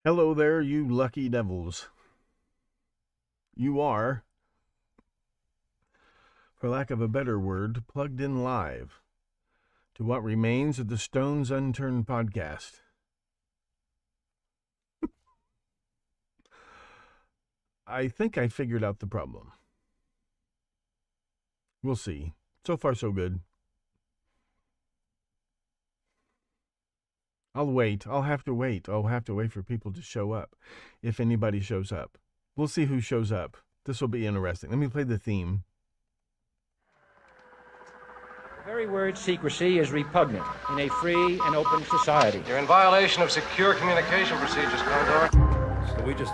Hello there, you lucky devils. You are, for lack of a better word, plugged in live to what remains of the Stones Unturned podcast. I think I figured out the problem. We'll see. So far, so good. I'll wait. I'll have to wait. I'll have to wait for people to show up, if anybody shows up. We'll see who shows up. This will be interesting. Let me play the theme. The very word secrecy is repugnant in a free and open society. You're in violation of secure communication procedures, Condor. So we just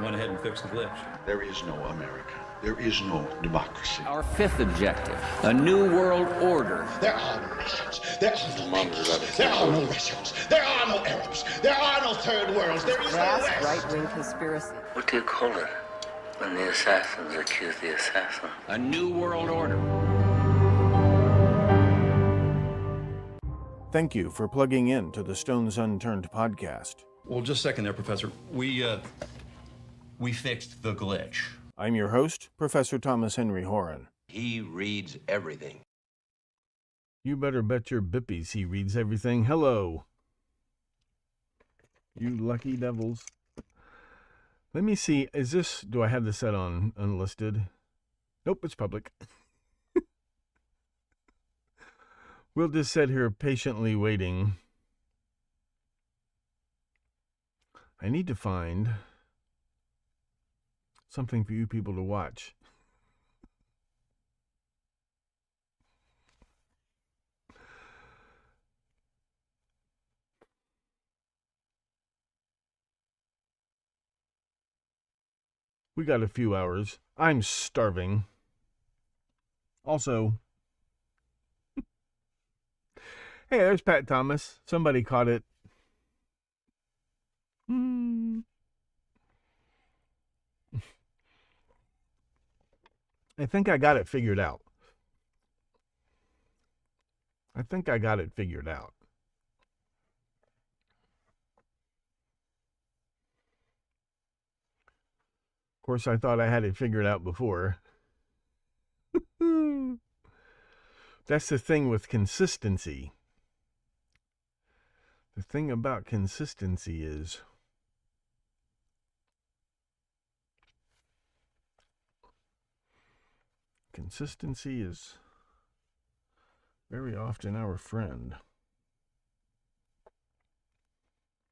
went ahead and fixed the glitch. There is no America. There is no democracy. Our fifth objective, a new world order. There are no nations. There are no peoples. There are no Russians. There are no Arabs. There are no third worlds. There is no West. Right-wing conspiracy. What do you call it when the assassins accuse the assassin? A new world order. Thank you for plugging in to the Stones Unturned podcast. Well, just a second there, Professor. We fixed the glitch. I'm your host, Professor Thomas Henry Horan. He reads everything. You better bet your bippies he reads everything. Hello, you lucky devils. Let me see, do I have this set on unlisted? Nope, it's public. We'll just sit here patiently waiting. I need to find something for you people to watch. We got a few hours. I'm starving. Also, hey, there's Pat Thomas. Somebody caught it. I think I got it figured out. Of course, I thought I had it figured out before. That's the thing with consistency. The thing about consistency is very often our friend.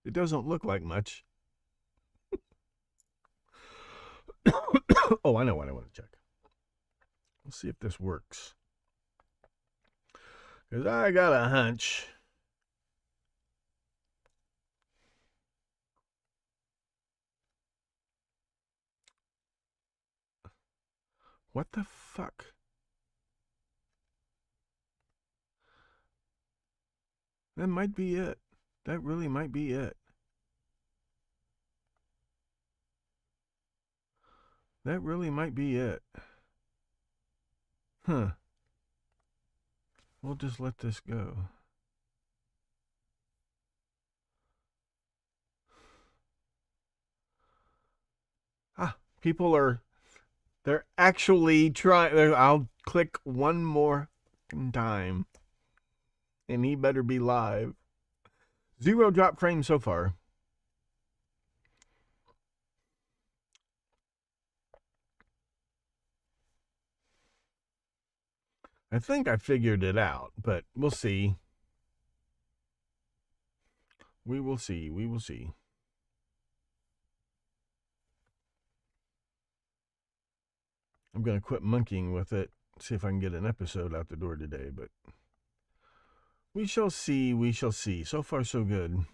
It doesn't look like much. Oh, I know what I want to check. Let's see if this works. Because I got a hunch. What the fuck? That might be it. That really might be it. That really might be it. Huh. We'll just let this go. People they're actually trying. I'll click one more time. And he better be live. 0 drop frames so far. I think I figured it out, but we'll see. We will see. I'm going to quit monkeying with it, see if I can get an episode out the door today, but we shall see. So far, so good.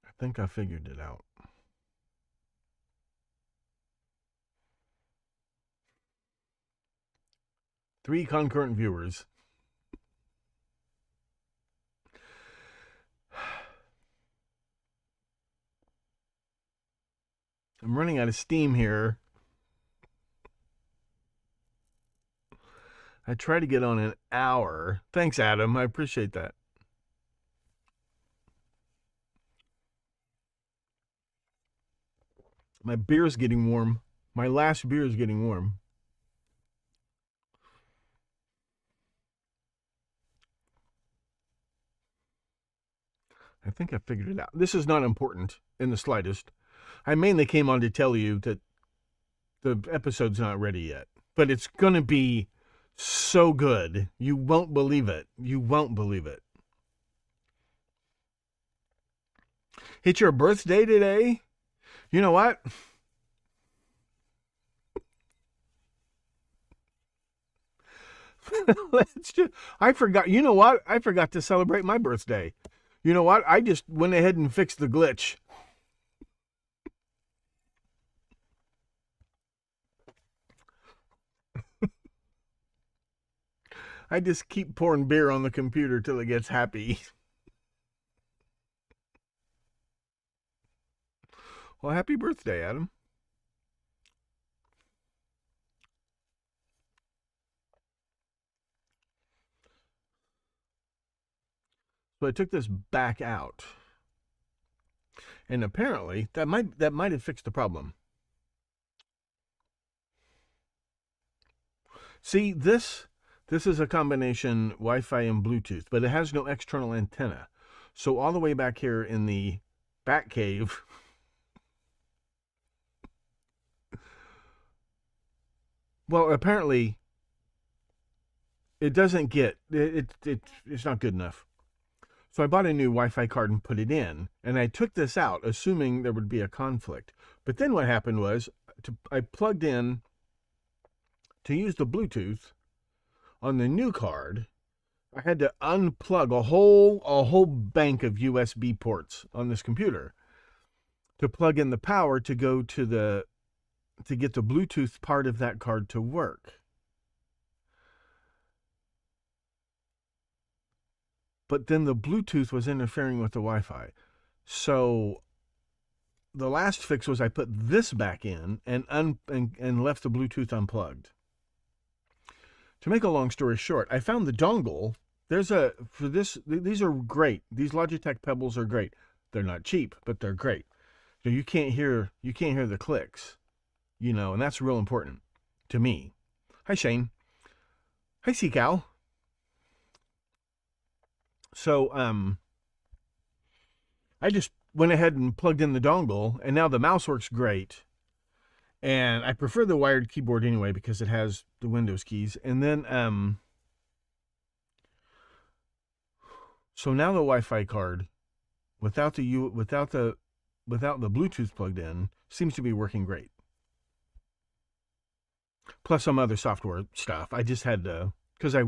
I think I figured it out. Three concurrent viewers. I'm running out of steam here. I try to get on an hour. Thanks, Adam. I appreciate that. My beer's getting warm. My last beer is getting warm. I think I figured it out. This is not important in the slightest. I mainly came on to tell you that the episode's not ready yet. But it's going to be so good. You won't believe it. You won't believe it. It's your birthday today? You know what? I forgot. You know what? I forgot to celebrate my birthday. You know what? I just went ahead and fixed the glitch. I just keep pouring beer on the computer till it gets happy. Well, happy birthday, Adam. So I took this back out. And apparently that might have fixed the problem. See, this is a combination Wi-Fi and Bluetooth, but it has no external antenna. So all the way back here in the back cave, well, apparently it doesn't get it's not good enough. So I bought a new Wi-Fi card and put it in, and I took this out assuming there would be a conflict. But then what happened was I plugged in to use the Bluetooth on the new card. I had to unplug a whole bank of USB ports on this computer to plug in the power to go to get the Bluetooth part of that card to work. But then the Bluetooth was interfering with the Wi-Fi. So the last fix was I put this back in and left the Bluetooth unplugged. To make a long story short, I found the dongle. These are great. These Logitech Pebbles are great. They're not cheap, but they're great. So you can't hear the clicks, and that's real important to me. Hi, Shane. Hi, Seacow. So, I just went ahead and plugged in the dongle, and now the mouse works great. And I prefer the wired keyboard anyway because it has the Windows keys. And then, so now the Wi-Fi card, without the Bluetooth plugged in, seems to be working great. Plus some other software stuff. I just had to, because I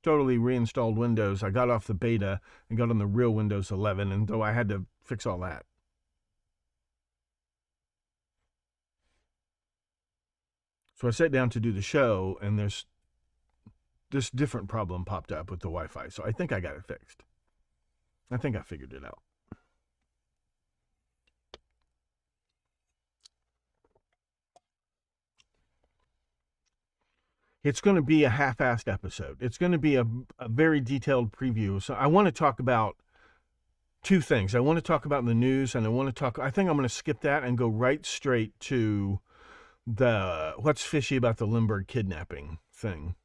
totally reinstalled Windows. I got off the beta and got on the real Windows 11, and though I had to fix all that. So I sat down to do the show, and this different problem popped up with the Wi-Fi. So I think I got it fixed. I think I figured it out. It's going to be a half-assed episode. It's going to be a very detailed preview. So I want to talk about two things. I want to talk about the news, and I think I'm going to skip that and go right straight to the what's fishy about the Lindbergh kidnapping thing.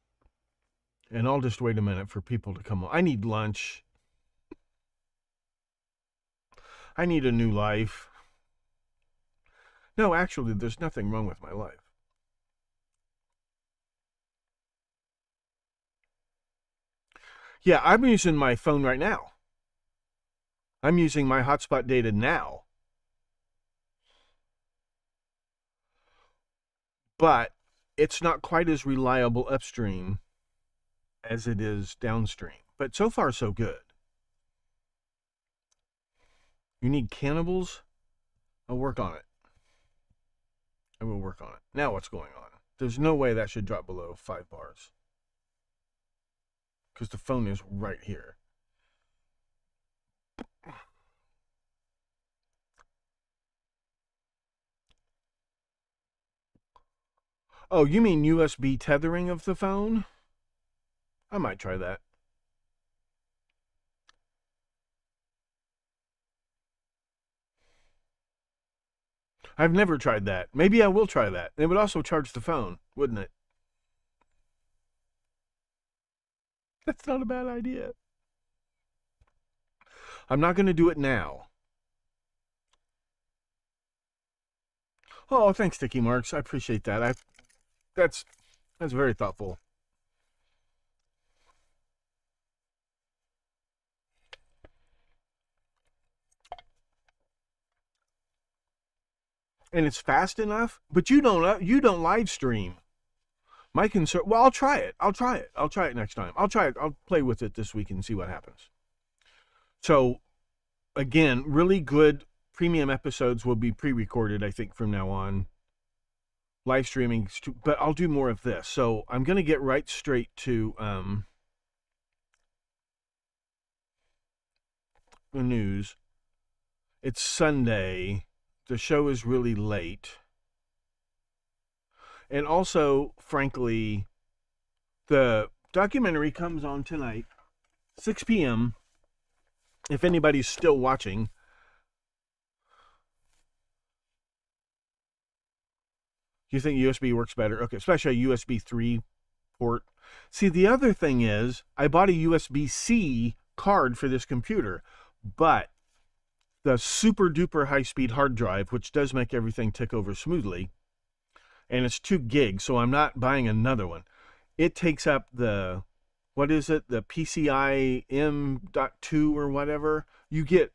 And I'll just wait a minute for people to come on. I need lunch. I need a new life. No, actually, there's nothing wrong with my life. Yeah, I'm using my phone right now. I'm using my hotspot data now. But it's not quite as reliable upstream as it is downstream. But so far, so good. You need cannibals? I'll work on it. I will work on it. Now what's going on? There's no way that should drop below 5 bars. Because the phone is right here. Oh, you mean USB tethering of the phone? I might try that. I've never tried that. Maybe I will try that. It would also charge the phone, wouldn't it? That's not a bad idea. I'm not going to do it now. Oh, thanks, Sticky Marks. I appreciate that. That's very thoughtful. And it's fast enough, but you don't live stream. My concern, well, I'll try it next time. I'll play with it this week and see what happens. So again, really good premium episodes will be pre-recorded, I think, from now on. Live streaming, but I'll do more of this. So I'm going to get right straight to the news. It's Sunday. The show is really late. And also, frankly, the documentary comes on tonight, 6 p.m., if anybody's still watching. You think USB works better? Okay, especially a USB 3 port. See, the other thing is, I bought a USB-C card for this computer, but the super duper high-speed hard drive, which does make everything tick over smoothly, and it's 2 gigs, so I'm not buying another one. It takes up the, what is it, the PCI M.2 or whatever. You get,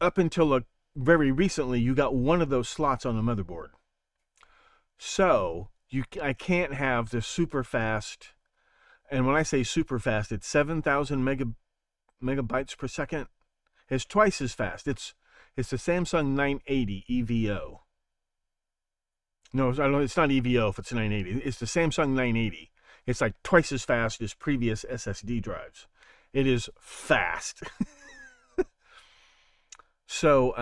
up until very recently, you got one of those slots on the motherboard. So, I can't have the super fast, and when I say super fast, it's 7,000 megabytes per second. It's twice as fast. It's the Samsung 980 EVO. No, it's not EVO if it's 980. It's the Samsung 980. It's like twice as fast as previous SSD drives. It is fast. So,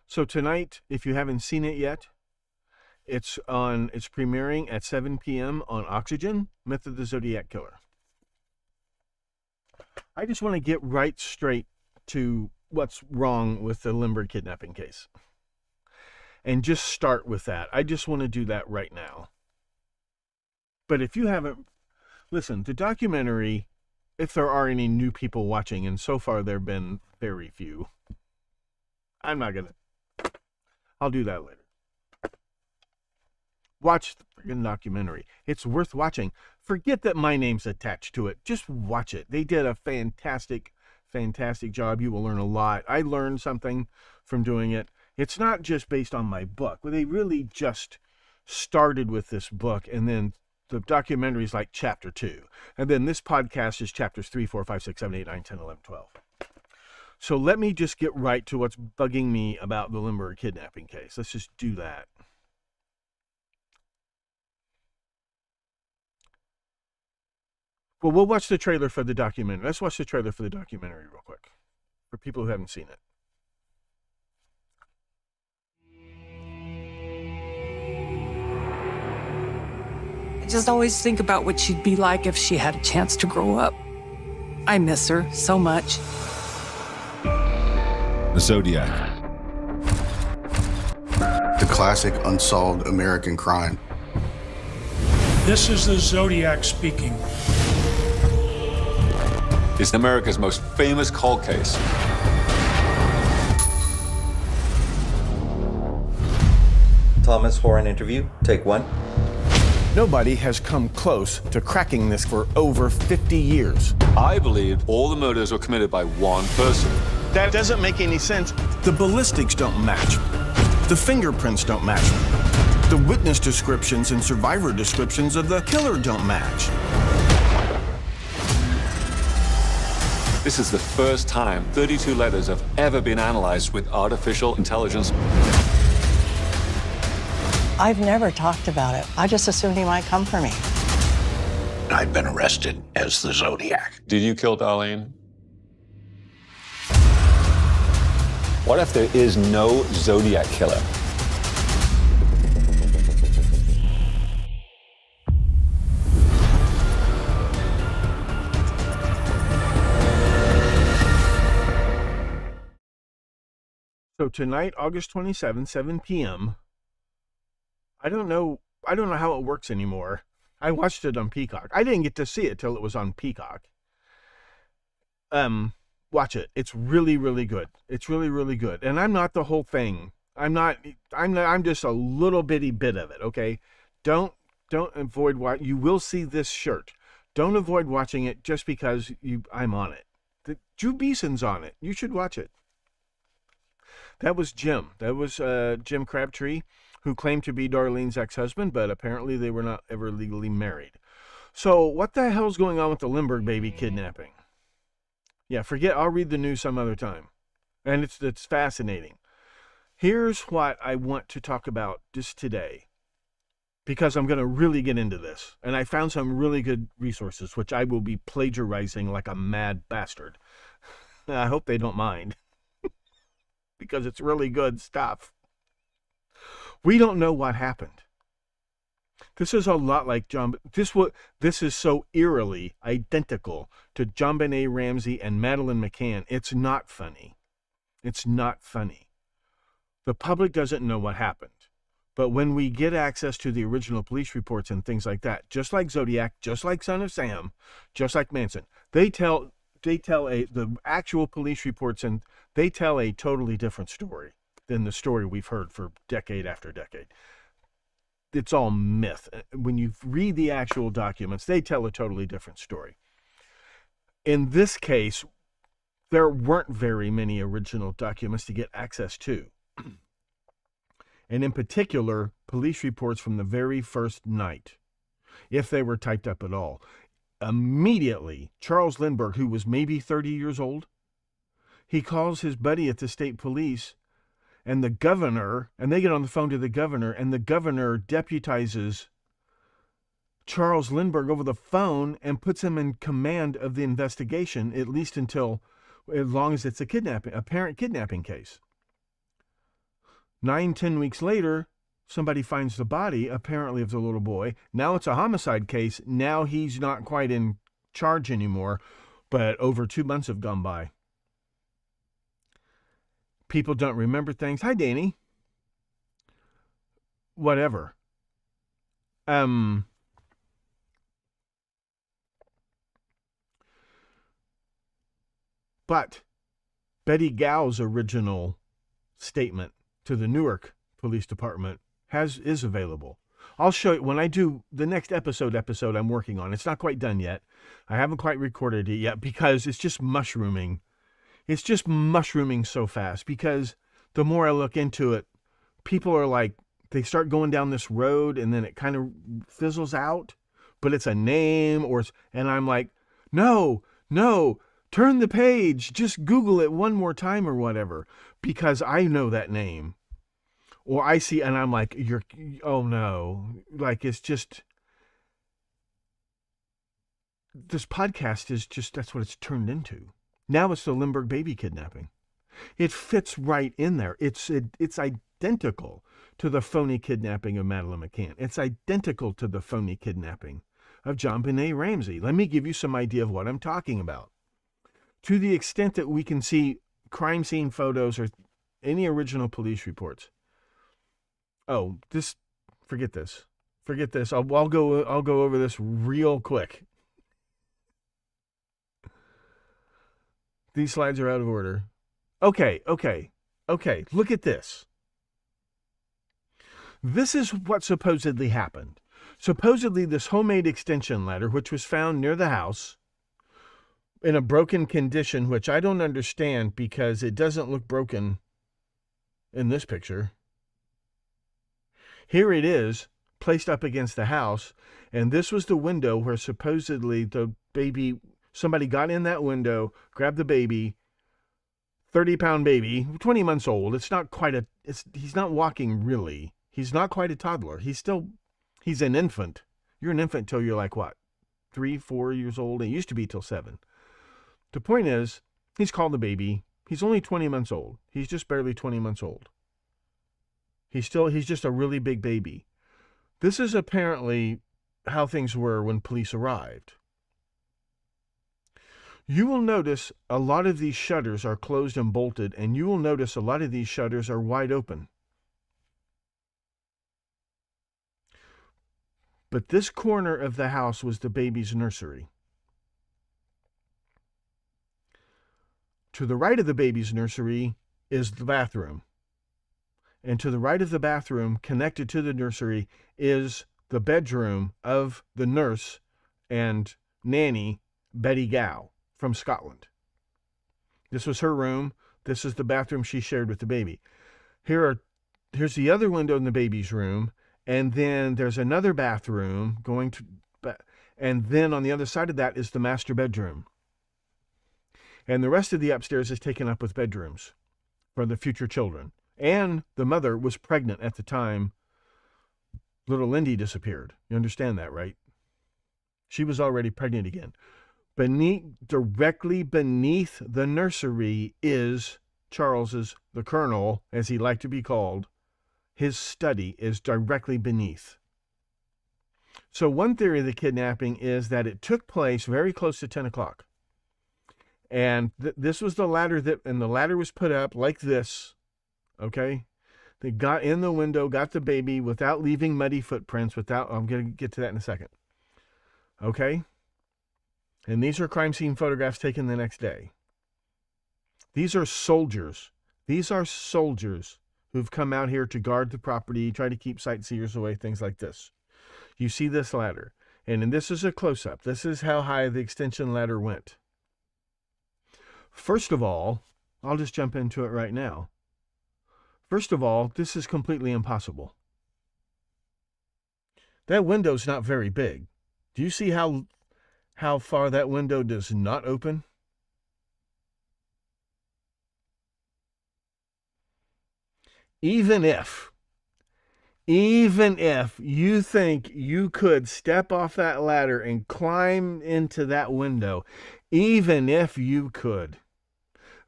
so tonight, if you haven't seen it yet, it's premiering at 7 p.m. on Oxygen, Myth of the Zodiac Killer. I just want to get right straight to what's wrong with the Lindbergh kidnapping case. And just start with that. I just want to do that right now. But if you haven't, listen, the documentary, if there are any new people watching, and so far there have been very few, I'll do that later. Watch the friggin' documentary. It's worth watching. Forget that my name's attached to it. Just watch it. They did a fantastic job. You will learn a lot. I learned something from doing it. It's not just based on my book. They really just started with this book, and then the documentary is like chapter 2. And then this podcast is chapters 3, 4, 5, 6, 7, 8, 9, 10, 11, 12. So let me just get right to what's bugging me about the Lindbergh kidnapping case. Let's just do that. Well, we'll watch the trailer for the documentary. Let's watch the trailer for the documentary real quick, for people who haven't seen it. I just always think about what she'd be like if she had a chance to grow up. I miss her so much. The Zodiac. The classic unsolved American crime. This is the Zodiac speaking. It's America's most famous cold case. Thomas Horan interview, take 1. Nobody has come close to cracking this for over 50 years. I believe all the murders were committed by one person. That doesn't make any sense. The ballistics don't match. The fingerprints don't match. The witness descriptions and survivor descriptions of the killer don't match. This is the first time 32 letters have ever been analyzed with artificial intelligence. I've never talked about it. I just assumed he might come for me. I've been arrested as the Zodiac. Did you kill Darlene? What if there is no Zodiac killer? So tonight, August 27th, 7 p.m. I don't know how it works anymore. I watched it on Peacock. I didn't get to see it till it was on Peacock. Watch it. It's really, really good. It's really, really good. And I'm not the whole thing. I'm just a little bitty bit of it, okay? Don't avoid what you will see this shirt. Don't avoid watching it just because I'm on it. Drew Beeson's on it. You should watch it. That was Jim. That was Jim Crabtree, who claimed to be Darlene's ex-husband, but apparently they were not ever legally married. So what the hell's going on with the Lindbergh baby kidnapping? Yeah, forget. I'll read the news some other time. And it's fascinating. Here's what I want to talk about just today, because I'm going to really get into this. And I found some really good resources, which I will be plagiarizing like a mad bastard. I hope they don't mind, because it's really good stuff. We don't know what happened. This is a lot like this is so eerily identical to JonBenet Ramsey and Madeleine McCann. It's not funny. It's not funny. The public doesn't know what happened. But when we get access to the original police reports and things like that, just like Zodiac, just like Son of Sam, just like Manson, the actual police reports, and they tell a totally different story than the story we've heard for decade after decade. It's all myth. When you read the actual documents, they tell a totally different story. In this case, there weren't very many original documents to get access to. And in particular, police reports from the very first night, if they were typed up at all. Immediately, Charles Lindbergh, who was maybe 30 years old, he calls his buddy at the state police and the governor, and they get on the phone to the governor, and the governor deputizes Charles Lindbergh over the phone and puts him in command of the investigation, at least until, as long as it's a apparent kidnapping case. 9-10 weeks later, somebody finds the body, apparently of the little boy. Now it's a homicide case. Now he's not quite in charge anymore, but over 2 months have gone by. People don't remember things. Hi, Danny. Whatever. But Betty Gow's original statement to the Newark Police Department is available. I'll show you when I do the next episode I'm working on. It's not quite done yet. I haven't quite recorded it yet because it's just mushrooming. It's just mushrooming so fast, because the more I look into it, people are like, they start going down this road and then it kind of fizzles out, but it's a name and I'm like, no, turn the page, just Google it one more time or whatever, because I know that name. Or I see, and I'm like, oh no. Like, it's just, this podcast is just, that's what it's turned into. Now it's the Lindbergh baby kidnapping. It fits right in there. It's identical to the phony kidnapping of Madeleine McCann. It's identical to the phony kidnapping of JonBenet Ramsey. Let me give you some idea of what I'm talking about. To the extent that we can see crime scene photos or any original police reports. Oh, forget this. I'll go over this real quick. These slides are out of order. Okay. Look at this. This is what supposedly happened. Supposedly, this homemade extension ladder, which was found near the house in a broken condition, which I don't understand because it doesn't look broken in this picture. Here it is, placed up against the house, and this was the window where supposedly the baby, somebody got in that window, grabbed the baby, 30-pound baby, 20 months old. It's not quite he's not walking really. He's not quite a toddler. He's an infant. You're an infant till you're like what? 3-4 years old. It used to be till 7. The point is, he's called the baby. He's only 20 months old. He's just barely 20 months old. He's just a really big baby. This is apparently how things were when police arrived. You will notice a lot of these shutters are closed and bolted, and you will notice a lot of these shutters are wide open. But this corner of the house was the baby's nursery. To the right of the baby's nursery is the bathroom. And to the right of the bathroom, connected to the nursery, is the bedroom of the nurse and nanny, Betty Gow, from Scotland. This was her room. This is the bathroom she shared with the baby. Here's the other window in the baby's room, and then there's another bathroom and then on the other side of that is the master bedroom. And the rest of the upstairs is taken up with bedrooms for the future children. And the mother was pregnant at the time little Lindy disappeared. You understand that, right? She was already pregnant again. Directly beneath the nursery is Charles's, the Colonel, as he liked to be called. His study is directly beneath. So one theory of the kidnapping is that it took place very close to 10 o'clock. And this was the ladder and the ladder was put up like this, okay? They got in the window, got the baby without leaving muddy footprints, I'm going to get to that in a second. Okay? And these are crime scene photographs taken the next day. These are soldiers. These are soldiers who've come out here to guard the property, try to keep sightseers away, things like this. You see this ladder. And this is a close-up. This is how high the extension ladder went. First of all, I'll just jump into it right now. First of all, this is completely impossible. That window's not very big. Do you see how far that window does not open? Even if you think you could step off that ladder and climb into that window, even if you could,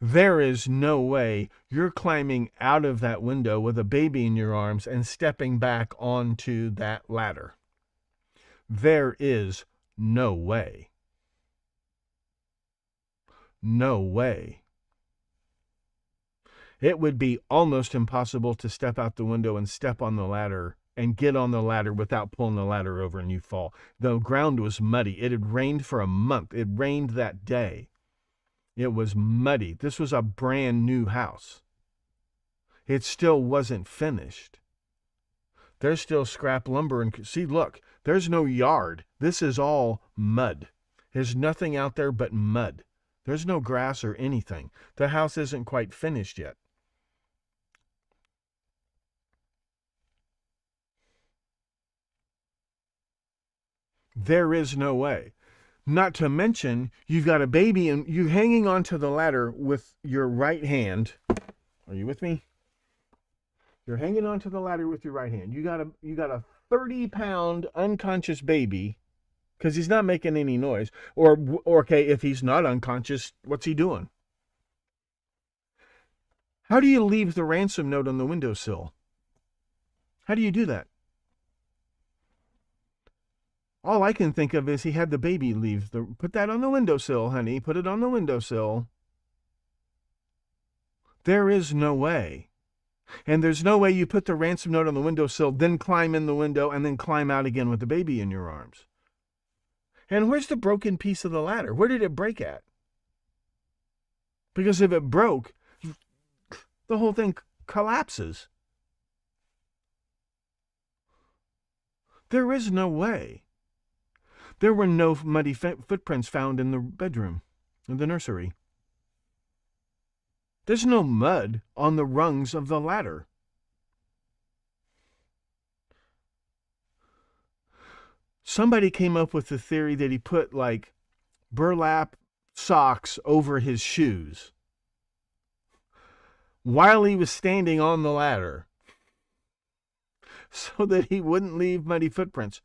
there is no way you're climbing out of that window with a baby in your arms and stepping back onto that ladder. There is no way. No way. It would be almost impossible to step out the window and step on the ladder and get on the ladder without pulling the ladder over and you fall. The ground was muddy. It had rained for a month. It rained that day. It was muddy. This was a brand new house. It still wasn't finished. There's still scrap lumber. And see, look, there's no yard. This is all mud. There's nothing out there but mud. There's no grass or anything. The house isn't quite finished yet. There is no way. Not to mention, you've got a baby and you're hanging onto the ladder with your right hand. Are you with me? You're hanging onto the ladder with your right hand. You got a 30-pound unconscious baby because he's not making any noise. Or okay, if he's not unconscious, what's he doing? How do you leave the ransom note on the windowsill? How do you do that? All I can think of is he had the baby put that on the windowsill, honey. Put it on the windowsill. There is no way. And there's no way you put the ransom note on the windowsill, then climb in the window, and then climb out again with the baby in your arms. And where's the broken piece of the ladder? Where did it break at? Because if it broke, the whole thing collapses. There is no way. There were no muddy footprints found in the bedroom, in the nursery. There's no mud on the rungs of the ladder. Somebody came up with the theory that he put like burlap socks over his shoes while he was standing on the ladder so that he wouldn't leave muddy footprints.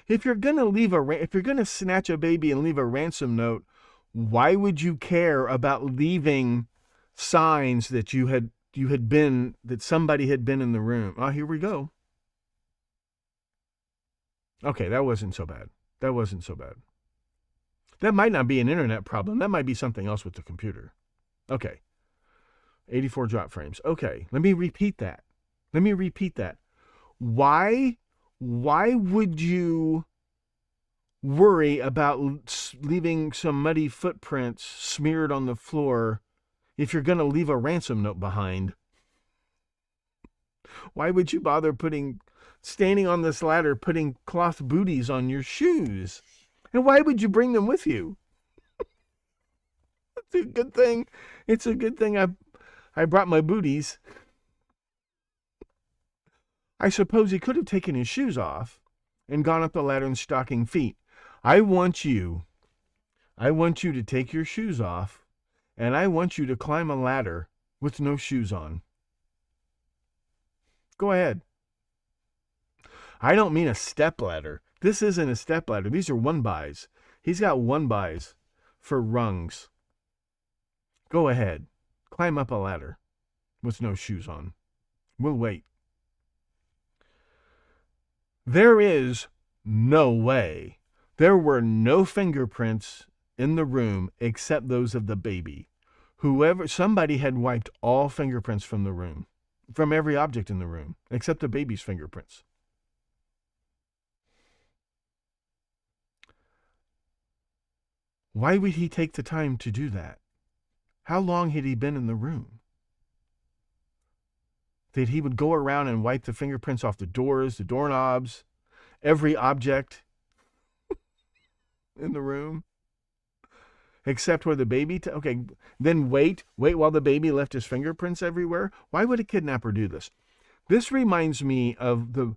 If you're going to snatch a baby and leave a ransom note, why would you care about leaving signs that that somebody had been in the room? Oh, here we go. Okay, that wasn't so bad. That might not be an internet problem. That might be something else with the computer. Okay. 84 drop frames. Okay, let me repeat that. Why would you worry about leaving some muddy footprints smeared on the floor if you're going to leave a ransom note behind? Why would you bother standing on this ladder, putting cloth booties on your shoes? And why would you bring them with you? It's a good thing. It's a good thing I brought my booties. I suppose he could have taken his shoes off and gone up the ladder in stocking feet. I want you to take your shoes off, and I want you to climb a ladder with no shoes on. Go ahead. I don't mean a step ladder. This isn't a step ladder. These are 1-bys. He's got 1-bys for rungs. Go ahead. Climb up a ladder with no shoes on. We'll wait. There is no way. There were no fingerprints in the room except those of the baby. Somebody had wiped all fingerprints from the room, from every object in the room, except the baby's fingerprints. Why would he take the time to do that? How long had he been in the room? That he would go around and wipe the fingerprints off the doors, the doorknobs, every object in the room, except where the baby... okay, then wait while the baby left his fingerprints everywhere? Why would a kidnapper do this? This reminds me of the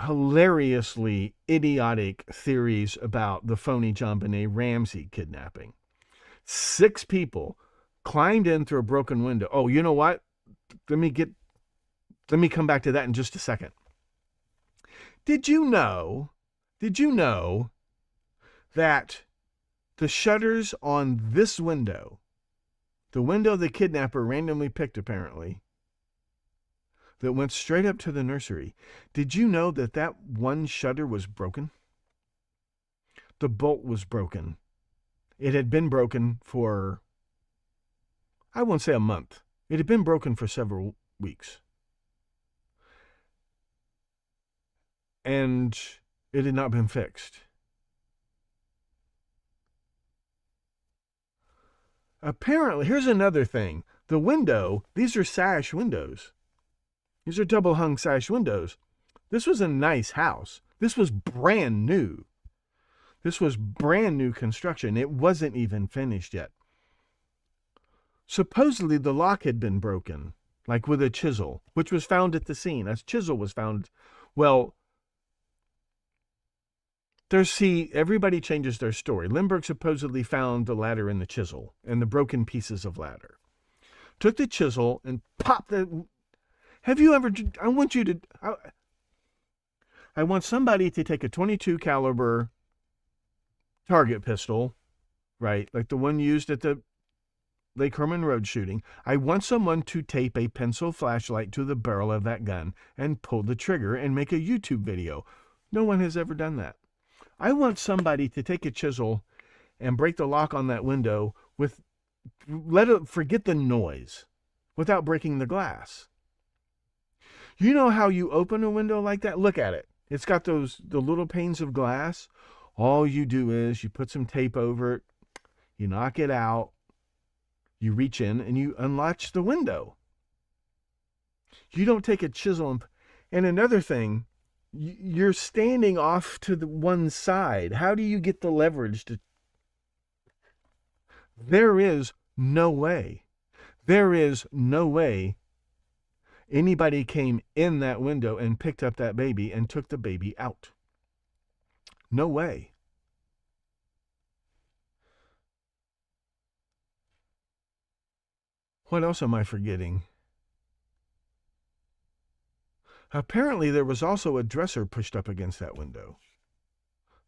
hilariously idiotic theories about the phony JonBenet Ramsey kidnapping. 6 people climbed in through a broken window. Oh, you know what? Let me come back to that in just a second. Did you know that the shutters on this window, the window the kidnapper randomly picked apparently, that went straight up to the nursery, did you know that one shutter was broken? The bolt was broken. It had been broken for, I won't say a month. It had been broken for several weeks. And it had not been fixed. Apparently, here's another thing. The window, these are sash windows. These are double hung sash windows. This was a nice house. This was brand new. This was brand new construction. It wasn't even finished yet. Supposedly the lock had been broken, like with a chisel, which was found at the scene. A chisel was found. Well, everybody changes their story. Lindbergh supposedly found the ladder in the chisel and the broken pieces of ladder. Took the chisel and popped the... Have you ever... I want somebody to take a .22 caliber target pistol, right, like the one used at the Lake Herman Road shooting. I want someone to tape a pencil flashlight to the barrel of that gun and pull the trigger and make a YouTube video. No one has ever done that. I want somebody to take a chisel and break the lock on that window forget the noise without breaking the glass. You know how you open a window like that? Look at it. It's got the little panes of glass. All you do is you put some tape over it, you knock it out, you reach in and you unlatch the window. You don't take a chisel and another thing, you're standing off to the one side. How do you get the leverage to... There is no way anybody came in that window and picked up that baby and took the baby out. No way. What else am I forgetting? Apparently there was also a dresser pushed up against that window.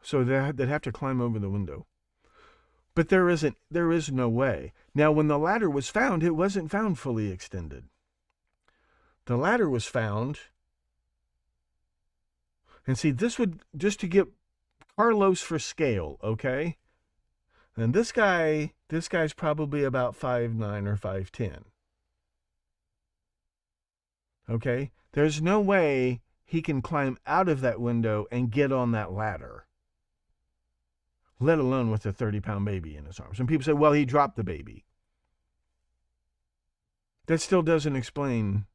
So they'd have to climb over the window. But there is no way. Now, when the ladder was found, it wasn't found fully extended. The ladder was found, and see, this would, just to get Carlos for scale, okay? And this guy's probably about 5'9" or 5'10". Okay? There's no way he can climb out of that window and get on that ladder, let alone with a 30-pound baby in his arms. And people say, well, he dropped the baby. That still doesn't explain.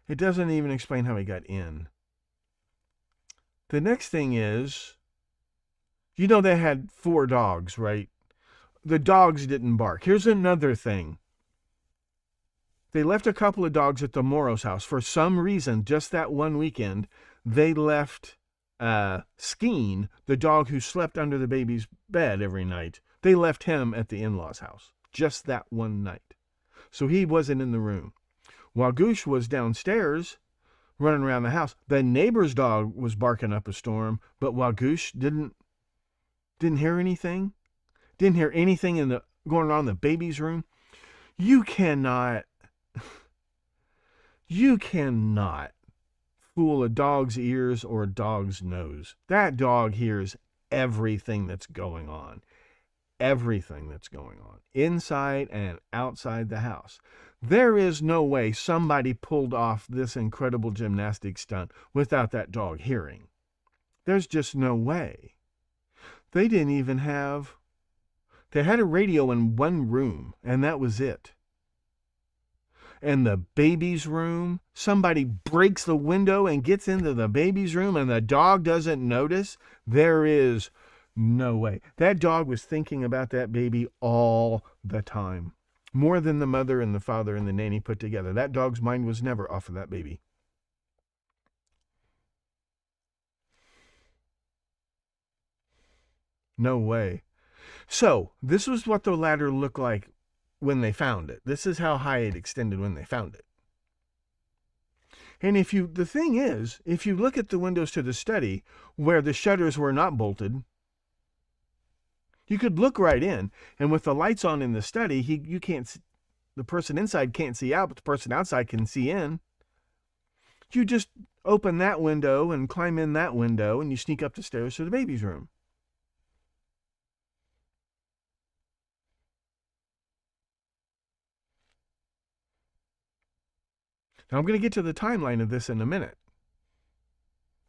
It doesn't even explain how he got in. The next thing is, you know they had 4 dogs, right? The dogs didn't bark. Here's another thing. They left a couple of dogs at the Morrow's house. For some reason, just that one weekend, they left Skeen, the dog who slept under the baby's bed every night. They left him at the in-laws' house just that one night. So he wasn't in the room. While Goosh was downstairs running around the house, the neighbor's dog was barking up a storm, but while Goosh didn't hear anything, didn't hear anything going on in the baby's room. You cannot fool a dog's ears or a dog's nose. That dog hears everything that's going on. Everything that's going on, inside and outside the house. There is no way somebody pulled off this incredible gymnastic stunt without that dog hearing. There's just no way. They didn't even have... They had a radio in one room, and that was it. And the baby's room, somebody breaks the window and gets into the baby's room, and the dog doesn't notice. There is no way. That dog was thinking about that baby all the time. More than the mother and the father and the nanny put together. That dog's mind was never off of that baby. No way. So, this was what the ladder looked like when they found it. This is how high it extended when they found it. And the thing is, if you look at the windows to the study where the shutters were not bolted, you could look right in, and with the lights on in the study, you can't. The person inside can't see out, but the person outside can see in. You just open that window and climb in that window, and you sneak up the stairs to the baby's room. Now, I'm going to get to the timeline of this in a minute.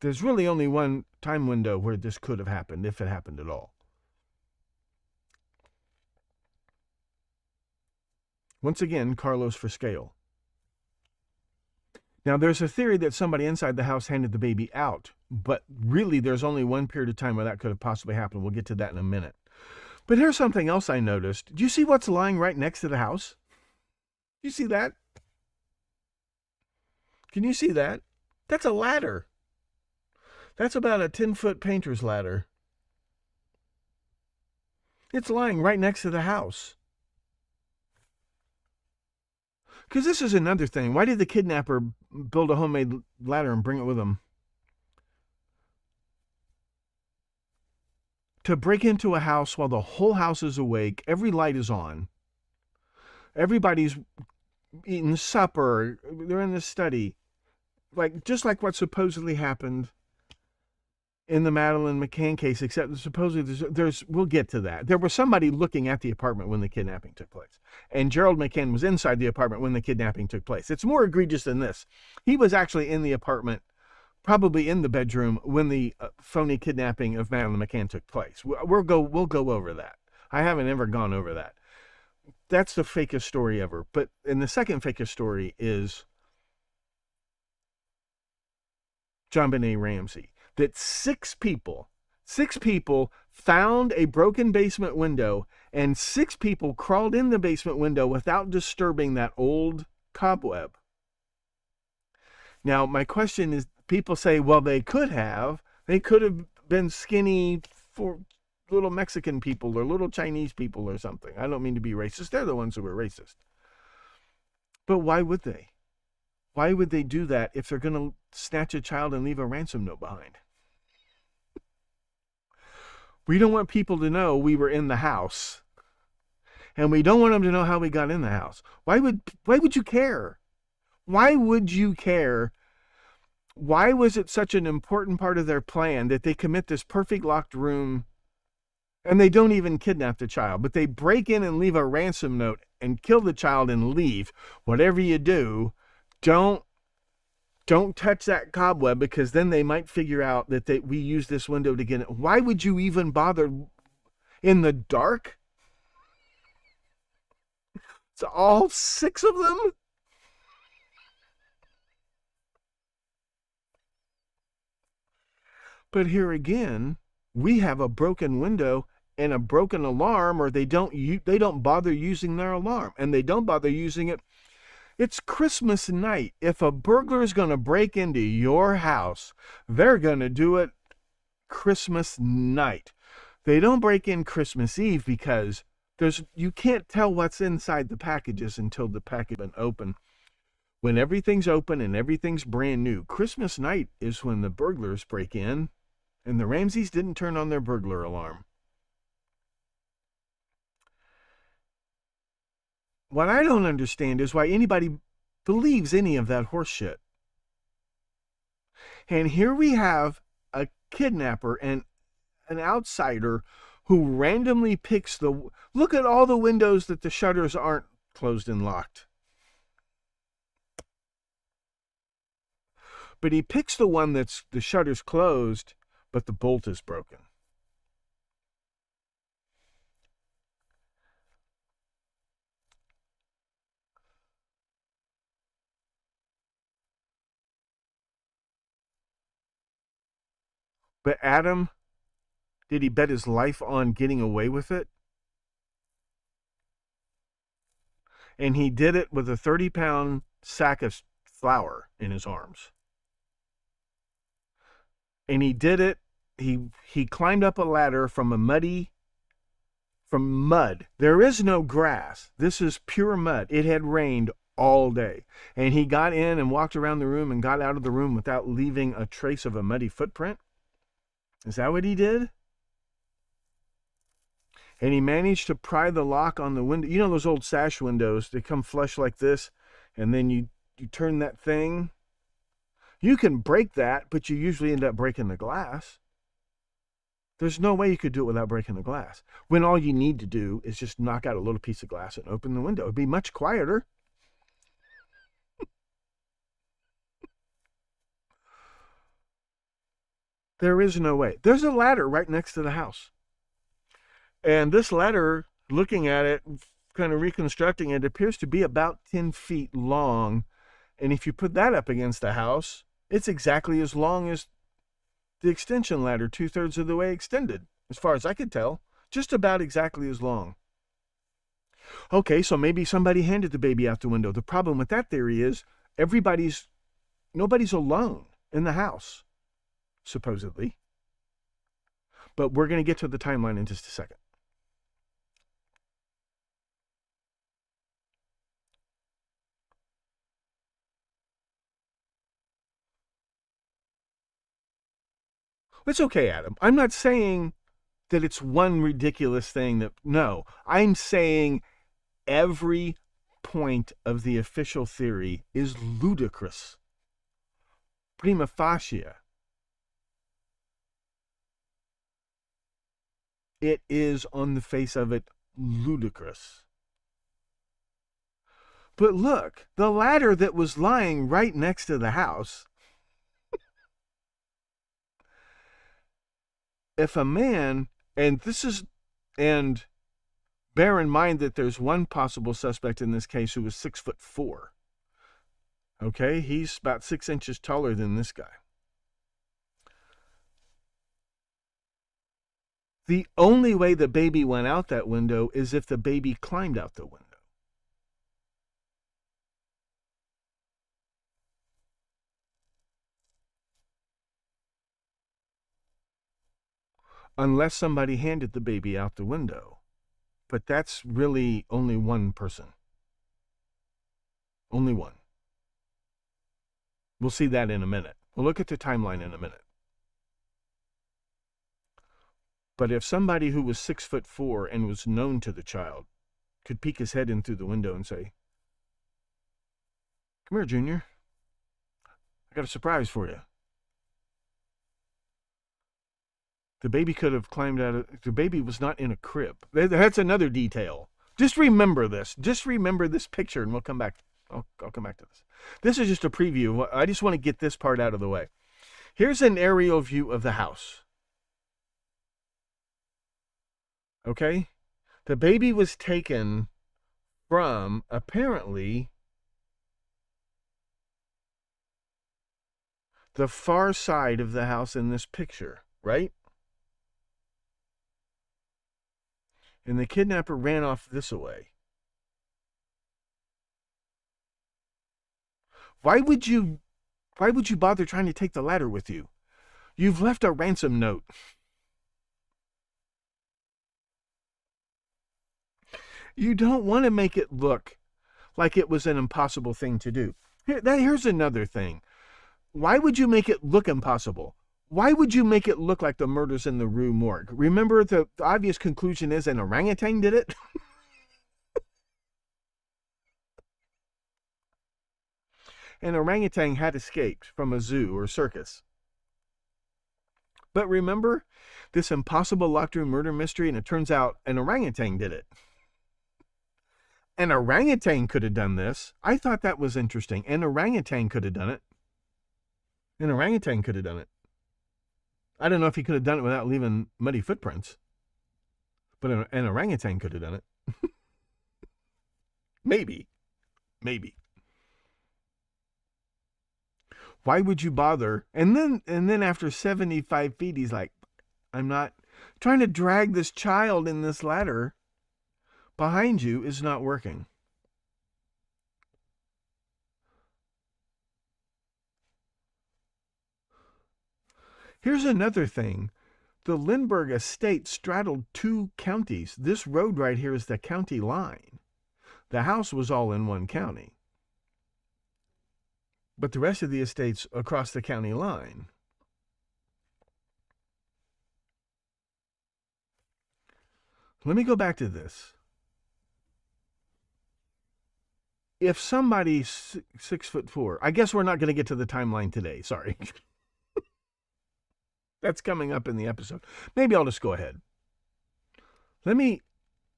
There's really only one time window where this could have happened, if it happened at all. Once again, Carlos for scale. Now, there's a theory that somebody inside the house handed the baby out, but really there's only one period of time where that could have possibly happened. We'll get to that in a minute. But here's something else I noticed. Do you see what's lying right next to the house? Do you see that? Can you see that? That's a ladder. That's about a 10-foot painter's ladder. It's lying right next to the house. Because this is another thing. Why did the kidnapper build a homemade ladder and bring it with him? To break into a house while the whole house is awake, every light is on, everybody's eating supper, they're in the study, just like what supposedly happened in the Madeleine McCann case, except that supposedly we'll get to that. There was somebody looking at the apartment when the kidnapping took place. And Gerald McCann was inside the apartment when the kidnapping took place. It's more egregious than this. He was actually in the apartment, probably in the bedroom, when the phony kidnapping of Madeleine McCann took place. We'll go over that. I haven't ever gone over that. That's the fakest story ever. But and the second fakest story is JonBenet Ramsey. That six people found a broken basement window, and 6 people crawled in the basement window without disturbing that old cobweb. Now, my question is, people say, well, they could have been skinny for little Mexican people or little Chinese people or something. I don't mean to be racist. They're the ones who were racist. But why would they? Why would they do that if they're going to snatch a child and leave a ransom note behind? We don't want people to know we were in the house. And we don't want them to know how we got in the house. Why would you care? Why would you care Why was it such an important part of their plan that they commit this perfect locked room and they don't even kidnap the child, but they break in and leave a ransom note and kill the child and leave? Whatever you do, don't touch that cobweb, because then they might figure out that we use this window to get it. Why would you even bother in the dark? It's all 6 of them? But here again, we have a broken window and a broken alarm, or they don't bother using their alarm, and they don't bother using it. It's Christmas night. If a burglar is going to break into your house, they're going to do it Christmas night. They don't break in Christmas Eve, because you can't tell what's inside the packages until the package has been open. When everything's open and everything's brand new, Christmas night is when the burglars break in, and the Ramseys didn't turn on their burglar alarm. What I don't understand is why anybody believes any of that horse shit. And here we have a kidnapper and an outsider who randomly picks look at all the windows that the shutters aren't closed and locked. But he picks the one that's the shutter's closed, but the bolt is broken. But Adam, did he bet his life on getting away with it? And he did it with a 30-pound sack of flour in his arms. And he did it, he climbed up a ladder from mud. There is no grass. This is pure mud. It had rained all day. And he got in and walked around the room and got out of the room without leaving a trace of a muddy footprint. Is that what he did? And he managed to pry the lock on the window. You know those old sash windows? They come flush like this, and then you turn that thing. You can break that, but you usually end up breaking the glass. There's no way you could do it without breaking the glass, when all you need to do is just knock out a little piece of glass and open the window. It'd be much quieter. There is no way. There's a ladder right next to the house. And this ladder, looking at it, kind of reconstructing it, appears to be about 10 feet long. And if you put that up against the house, it's exactly as long as the extension ladder, 2/3 of the way extended, as far as I could tell. Just about exactly as long. Okay, so maybe somebody handed the baby out the window. The problem with that theory is nobody's alone in the house, supposedly. But we're going to get to the timeline in just a second. It's okay, Adam. I'm not saying that it's one ridiculous thing no. I'm saying every point of the official theory is ludicrous. Prima facie. It is, on the face of it, ludicrous. But look, the ladder that was lying right next to the house, if a man, and bear in mind that there's one possible suspect in this case who was 6'4". Okay, he's about 6 inches taller than this guy. The only way the baby went out that window is if the baby climbed out the window. Unless somebody handed the baby out the window. But that's really only one person. Only one. We'll see that in a minute. We'll look at the timeline in a minute. But if somebody who was 6'4" and was known to the child could peek his head in through the window and say, "Come here, Junior. I got a surprise for you. The baby could have climbed out of... The baby was not in a crib. That's another detail. Just remember this. Just remember this picture, and we'll come back. I'll come back to this. This is just a preview. I just want to get this part out of the way. Here's an aerial view of the house. Okay? The baby was taken from, apparently, the far side of the house in this picture, right? And the kidnapper ran off this way. Why would you bother trying to take the ladder with you? You've left a ransom note. You don't want to make it look like it was an impossible thing to do. Here's another thing. Why would you make it look impossible? Why would you make it look like the murder's in the Rue Morgue? Remember, the obvious conclusion is an orangutan did it? An orangutan had escaped from a zoo or circus. But remember this impossible locked room murder mystery, and it turns out an orangutan did it. An orangutan could have done this. I thought that was interesting. An orangutan could have done it. An orangutan could have done it. I don't know if he could have done it without leaving muddy footprints. But an orangutan could have done it. Maybe. Maybe. Why would you bother? And then after 75 feet, he's like, I'm not trying to drag this child in this ladder behind you is not working. Here's another thing. The Lindbergh estate straddled 2 counties. This road right here is the county line. The house was all in one county. But the rest of the estate's across the county line. Let me go back to this. If somebody's 6'4", I guess we're not going to get to the timeline today. Sorry. That's coming up in the episode. Maybe I'll just go ahead. Let me...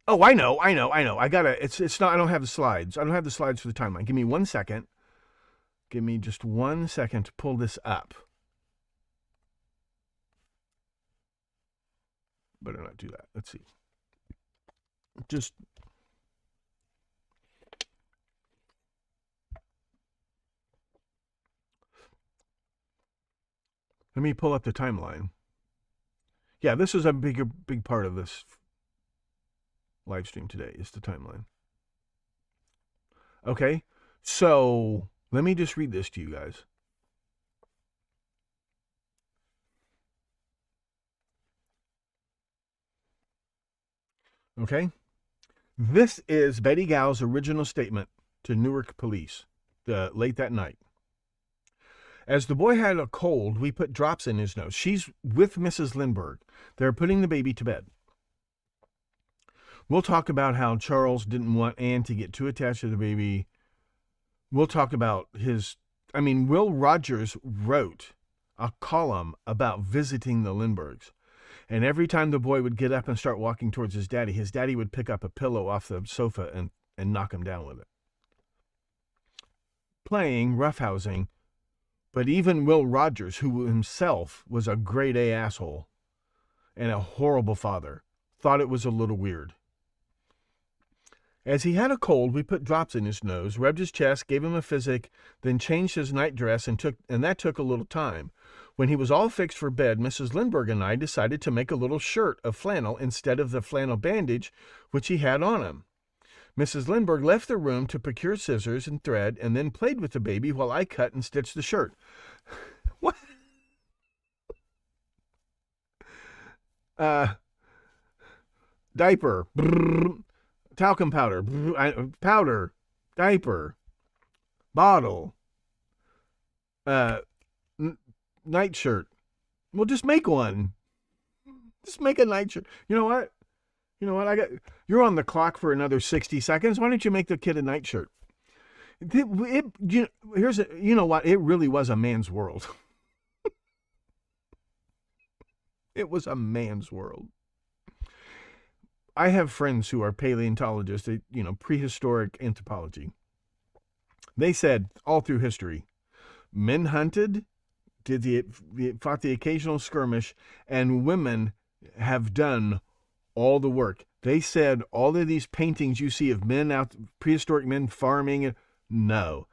Oh, I know. I gotta... It's not... I don't have the slides. I don't have the slides for the timeline. Give me 1 second. Give me just 1 second to pull this up. Better not do that. Let's see. Just... Let me pull up the timeline. Yeah, this is a big part of this live stream today, is the timeline. Okay, so let me just read this to you guys. Okay, this is Betty Gow's original statement to Newark police late that night. As the boy had a cold, we put drops in his nose. She's with Mrs. Lindbergh. They're putting the baby to bed. We'll talk about how Charles didn't want Anne to get too attached to the baby. We'll talk about Will Rogers wrote a column about visiting the Lindberghs. And every time the boy would get up and start walking towards his daddy would pick up a pillow off the sofa and knock him down with it. Playing, roughhousing. But even Will Rogers, who himself was a grade A asshole and a horrible father, thought it was a little weird. As he had a cold, we put drops in his nose, rubbed his chest, gave him a physic, then changed his nightdress, and that took a little time. When he was all fixed for bed, Mrs. Lindbergh and I decided to make a little shirt of flannel instead of the flannel bandage which he had on him. Mrs. Lindbergh left the room to procure scissors and thread and then played with the baby while I cut and stitched the shirt. What? Diaper. Brrr. Talcum powder. Brrr. Powder. Diaper. Bottle. Nightshirt. Well, just make one. Just make a nightshirt. You know what? You're on the clock for another 60 seconds. Why don't you make the kid a nightshirt? You know what? It really was a man's world. It was a man's world. I have friends who are paleontologists, prehistoric anthropology. They said all through history, men hunted, fought the occasional skirmish, and women have done all the work. They said all of these paintings you see of prehistoric men farming, no.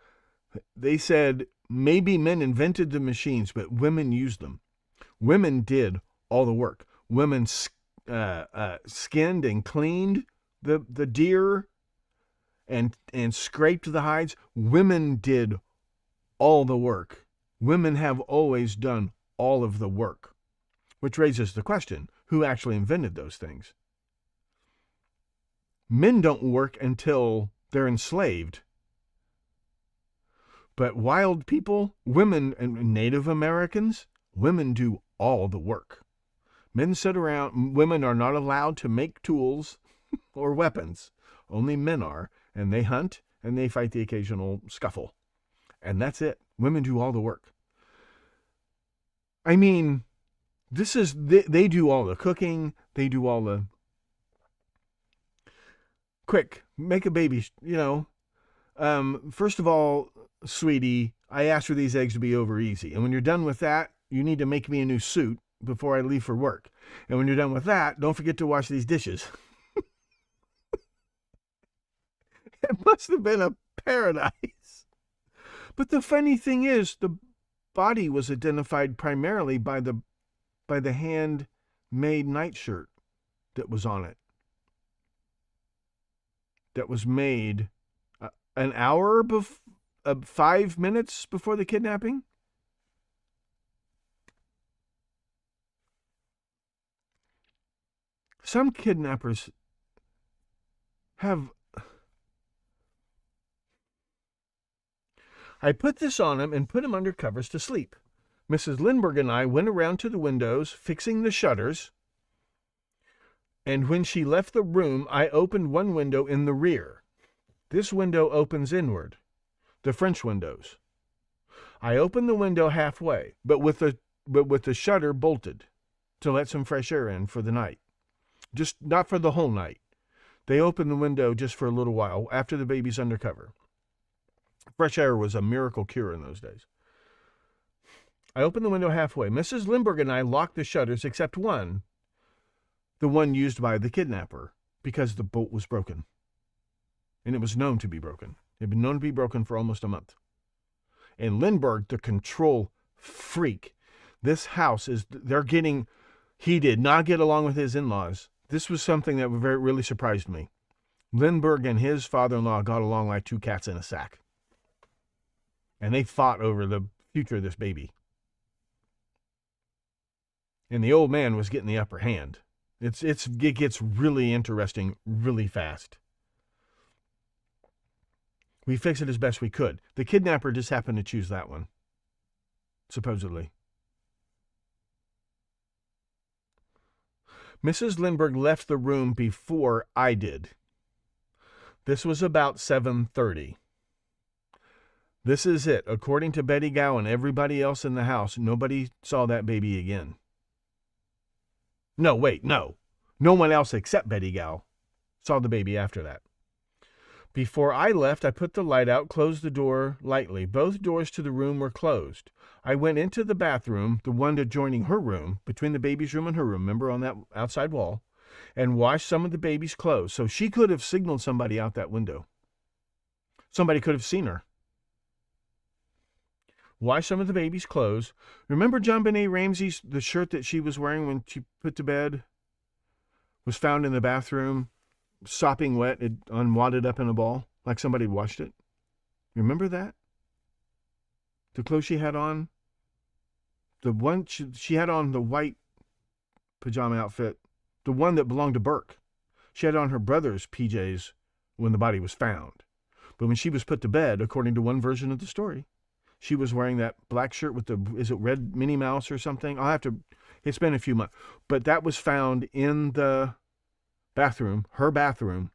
They said maybe men invented the machines, but women used them. Women did all the work. Women skinned and cleaned the deer and scraped the hides. Women did all the work. Women have always done all of the work, which raises the question, who actually invented those things? Men don't work until they're enslaved. But wild people, women and Native Americans, women do all the work. Men sit around. Women are not allowed to make tools or weapons. Only men are, and they hunt and they fight the occasional scuffle. And that's it. Women do all the work. I mean, they do all the cooking. They do all the... Quick, make a baby, First of all, sweetie, I asked for these eggs to be over easy. And when you're done with that, you need to make me a new suit before I leave for work. And when you're done with that, don't forget to wash these dishes. It must have been a paradise. But the funny thing is, the body was identified primarily by the handmade nightshirt that was on it. That was made an hour 5 minutes before the kidnapping. Some kidnappers have... I put this on him and put him under covers to sleep. Mrs. Lindbergh and I went around to the windows, fixing the shutters, and when she left the room, I opened one window in the rear. This window opens inward, the French windows. I opened the window halfway, but with the shutter bolted to let some fresh air in for the night. Just not for the whole night. They opened the window just for a little while after the baby's undercover. Fresh air was a miracle cure in those days. I opened the window halfway. Mrs. Lindbergh and I locked the shutters except one, the one used by the kidnapper, because the bolt was broken. And it was known to be broken. It had been known to be broken for almost a month. And Lindbergh, the control freak, this house he did not get along with his in-laws. This was something that really surprised me. Lindbergh and his father-in-law got along like two cats in a sack. And they fought over the future of this baby. And the old man was getting the upper hand. It gets really interesting really fast. We fixed it as best we could. The kidnapper just happened to choose that one, supposedly. Mrs. Lindbergh left the room before I did. This was about 7:30. This is it. According to Betty Gow and everybody else in the house, nobody saw that baby again. No, wait, no. No one else except Betty Gow saw the baby after that. Before I left, I put the light out, closed the door lightly. Both doors to the room were closed. I went into the bathroom, the one adjoining her room, between the baby's room and her room, remember, on that outside wall, and washed some of the baby's clothes. So she could have signaled somebody out that window. Somebody could have seen her. Wash some of the baby's clothes. Remember JonBenet Ramsey's, the shirt that she was wearing when she put to bed was found in the bathroom, sopping wet, it unwadded up in a ball, like somebody washed it? Remember that? The clothes she had on? The one she had on, the white pajama outfit, the one that belonged to Burke. She had on her brother's PJs when the body was found. But when she was put to bed, according to one version of the story, she was wearing that black shirt with is it red Minnie Mouse or something? It's been a few months. But that was found in the bathroom, her bathroom,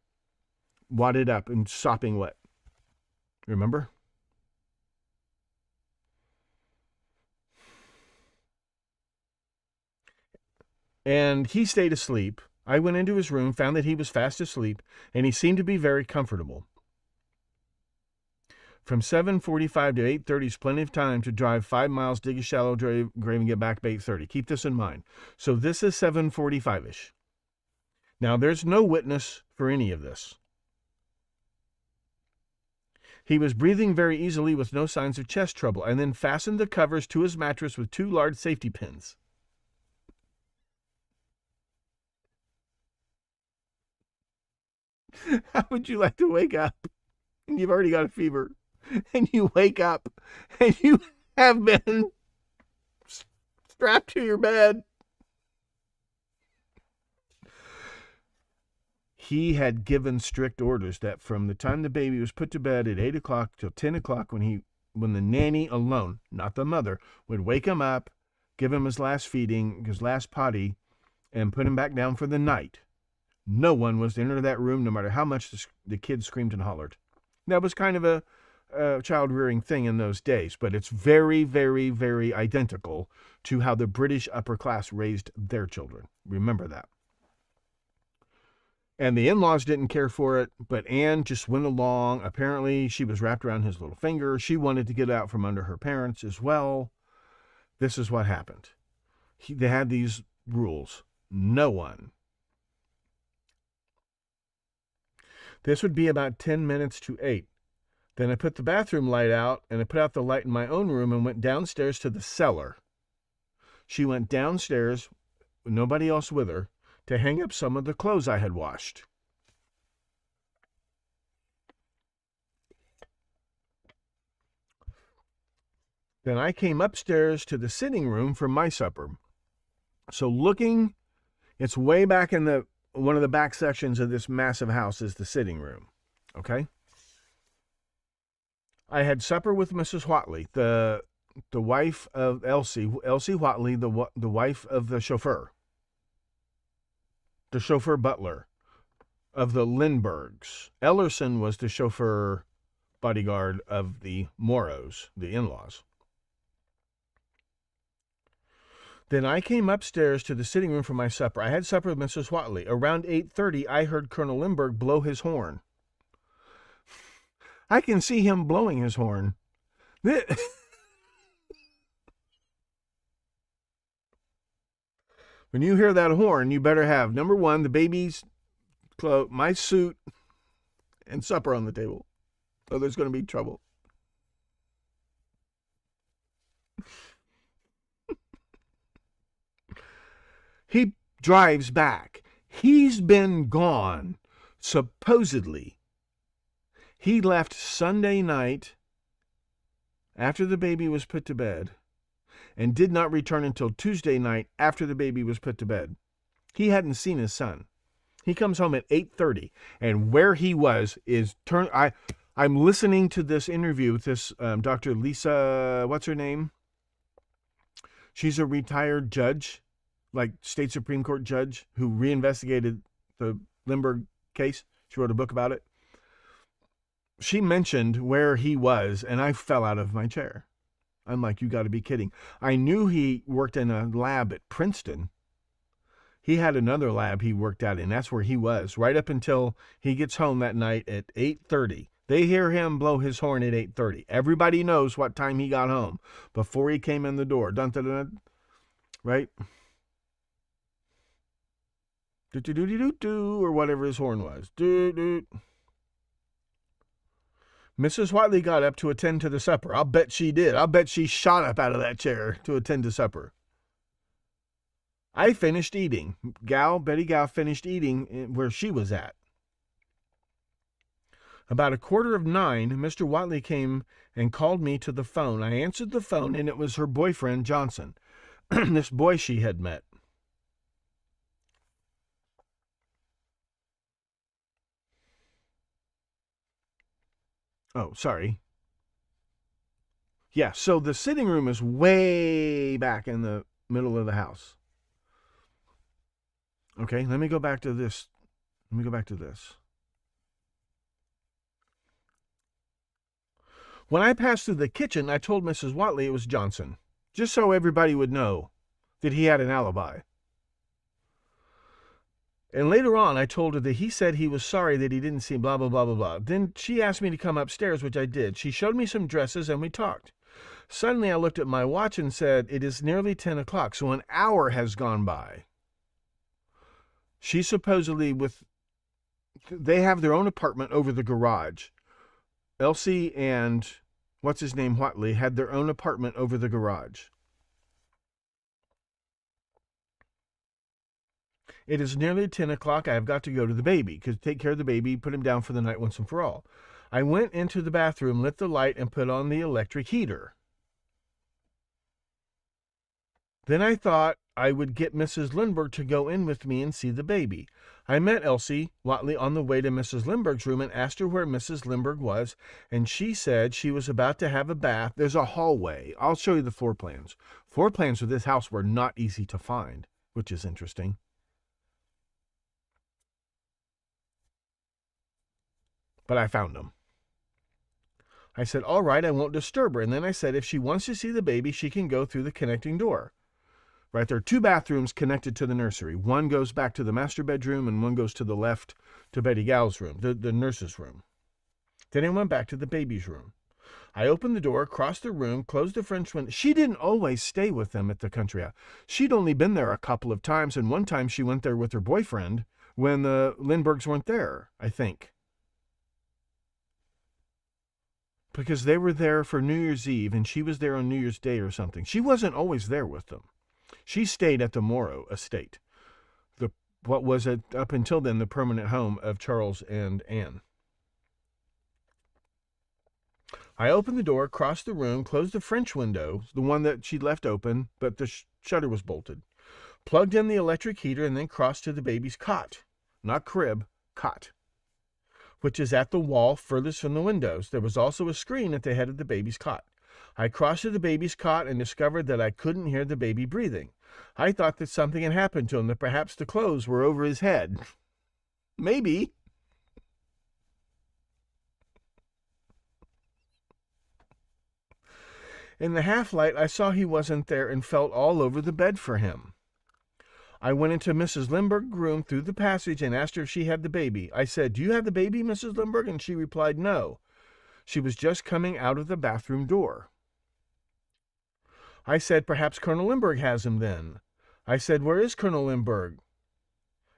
wadded up and sopping wet. Remember? And he stayed asleep. I went into his room, found that he was fast asleep, and he seemed to be very comfortable. From 7:45 to 8:30 is plenty of time to drive 5 miles, dig a shallow grave, and get back by 8:30. Keep this in mind. So this is 7:45-ish. Now, there's no witness for any of this. He was breathing very easily with no signs of chest trouble, and then fastened the covers to his mattress with 2 large safety pins. How would you like to wake up and you've already got a fever, and you wake up and you have been strapped to your bed? He had given strict orders that from the time the baby was put to bed at 8 o'clock till 10 o'clock, when the nanny alone, not the mother, would wake him up, give him his last feeding, his last potty, and put him back down for the night, no one was to enter that room, no matter how much the kids screamed and hollered. That was kind of a child-rearing thing in those days, but it's very, very, very identical to how the British upper class raised their children. Remember that. And the in-laws didn't care for it, but Anne just went along. Apparently, she was wrapped around his little finger. She wanted to get out from under her parents as well. This is what happened. They had these rules. No one. This would be about 10 minutes to 8. Then I put the bathroom light out, and I put out the light in my own room and went downstairs to the cellar. She went downstairs, with nobody else with her, to hang up some of the clothes I had washed. Then I came upstairs to the sitting room for my supper. So looking, it's way back in one of the back sections of this massive house is the sitting room. Okay? I had supper with Mrs. Whatley, the wife of Elsie Whatley, the wife of the chauffeur butler of the Lindberghs. Ellerson was the chauffeur bodyguard of the Morrows, the in-laws. Then I came upstairs to the sitting room for my supper. I had supper with Mrs. Whatley. Around 8:30, I heard Colonel Lindbergh blow his horn. I can see him blowing his horn. When you hear that horn, you better have, number one, the baby's clothes, my suit, and supper on the table. Or there's going to be trouble. He drives back. He's been gone, supposedly. He left Sunday night after the baby was put to bed and did not return until Tuesday night after the baby was put to bed. He hadn't seen his son. He comes home at 8:30, and where he was is I'm listening to this interview with this Dr. Lisa, what's her name? She's a retired judge, like state Supreme Court judge, who reinvestigated the Lindbergh case. She wrote a book about it. She mentioned where he was, and I fell out of my chair. I'm like, you got to be kidding. I knew he worked in a lab at Princeton. He had another lab he worked out in. That's where he was, right up until he gets home that night at 8:30. They hear him blow his horn at 8:30. Everybody knows what time he got home before he came in the door. Dun, dun, dun, right? Do-do-do-do-do, or whatever his horn was. Do-do. Mrs. Whatley got up to attend to the supper. I'll bet she did. I'll bet she shot up out of that chair to attend to supper. I finished eating. Betty Gow finished eating where she was at. About 9:15, Mr. Whatley came and called me to the phone. I answered the phone, and it was her boyfriend, Johnson, this boy she had met. Oh, sorry. Yeah, so the sitting room is way back in the middle of the house. Okay, let me go back to this. When I passed through the kitchen, I told Mrs. Watley it was Johnson, just so everybody would know that he had an alibi. And later on, I told her that he said he was sorry that he didn't see blah, blah, blah, blah, blah. Then she asked me to come upstairs, which I did. She showed me some dresses, and we talked. Suddenly, I looked at my watch and said, it is nearly 10 o'clock, so an hour has gone by. She supposedly they have their own apartment over the garage. Elsie and, what's-his-name, Watley, had their own apartment over the garage. It is nearly 10 o'clock. I have got to go to the baby, take care of the baby, put him down for the night once and for all. I went into the bathroom, lit the light, and put on the electric heater. Then I thought I would get Mrs. Lindbergh to go in with me and see the baby. I met Elsie Watley on the way to Mrs. Lindbergh's room and asked her where Mrs. Lindbergh was, and she said she was about to have a bath. There's a hallway. I'll show you the floor plans. Floor plans for this house were not easy to find, which is interesting. But I found them. I said, all right, I won't disturb her. And then I said, if she wants to see the baby, she can go through the connecting door. Right, there are 2 bathrooms connected to the nursery. One goes back to the master bedroom, and one goes to the left to Betty Gal's room, the nurse's room. Then I went back to the baby's room. I opened the door, crossed the room, closed the French window. She didn't always stay with them at the country house. She'd only been there a couple of times, and one time she went there with her boyfriend when the Lindberghs weren't there, I think. Because they were there for New Year's Eve, and she was there on New Year's Day or something. She wasn't always there with them. She stayed at the Morrow estate, what was up until then the permanent home of Charles and Anne. I opened the door, crossed the room, closed the French window, the one that she'd left open, but the shutter was bolted, plugged in the electric heater, and then crossed to the baby's cot. Not crib, cot, which is at the wall furthest from the windows. There was also a screen at the head of the baby's cot. I crossed to the baby's cot and discovered that I couldn't hear the baby breathing. I thought that something had happened to him, that perhaps the clothes were over his head. Maybe. In the half-light, I saw he wasn't there and felt all over the bed for him. I went into Mrs. Lindbergh's room through the passage and asked her if she had the baby. I said, do you have the baby, Mrs. Lindbergh? And she replied, no. She was just coming out of the bathroom door. I said, perhaps Colonel Lindbergh has him then. I said, where is Colonel Lindbergh?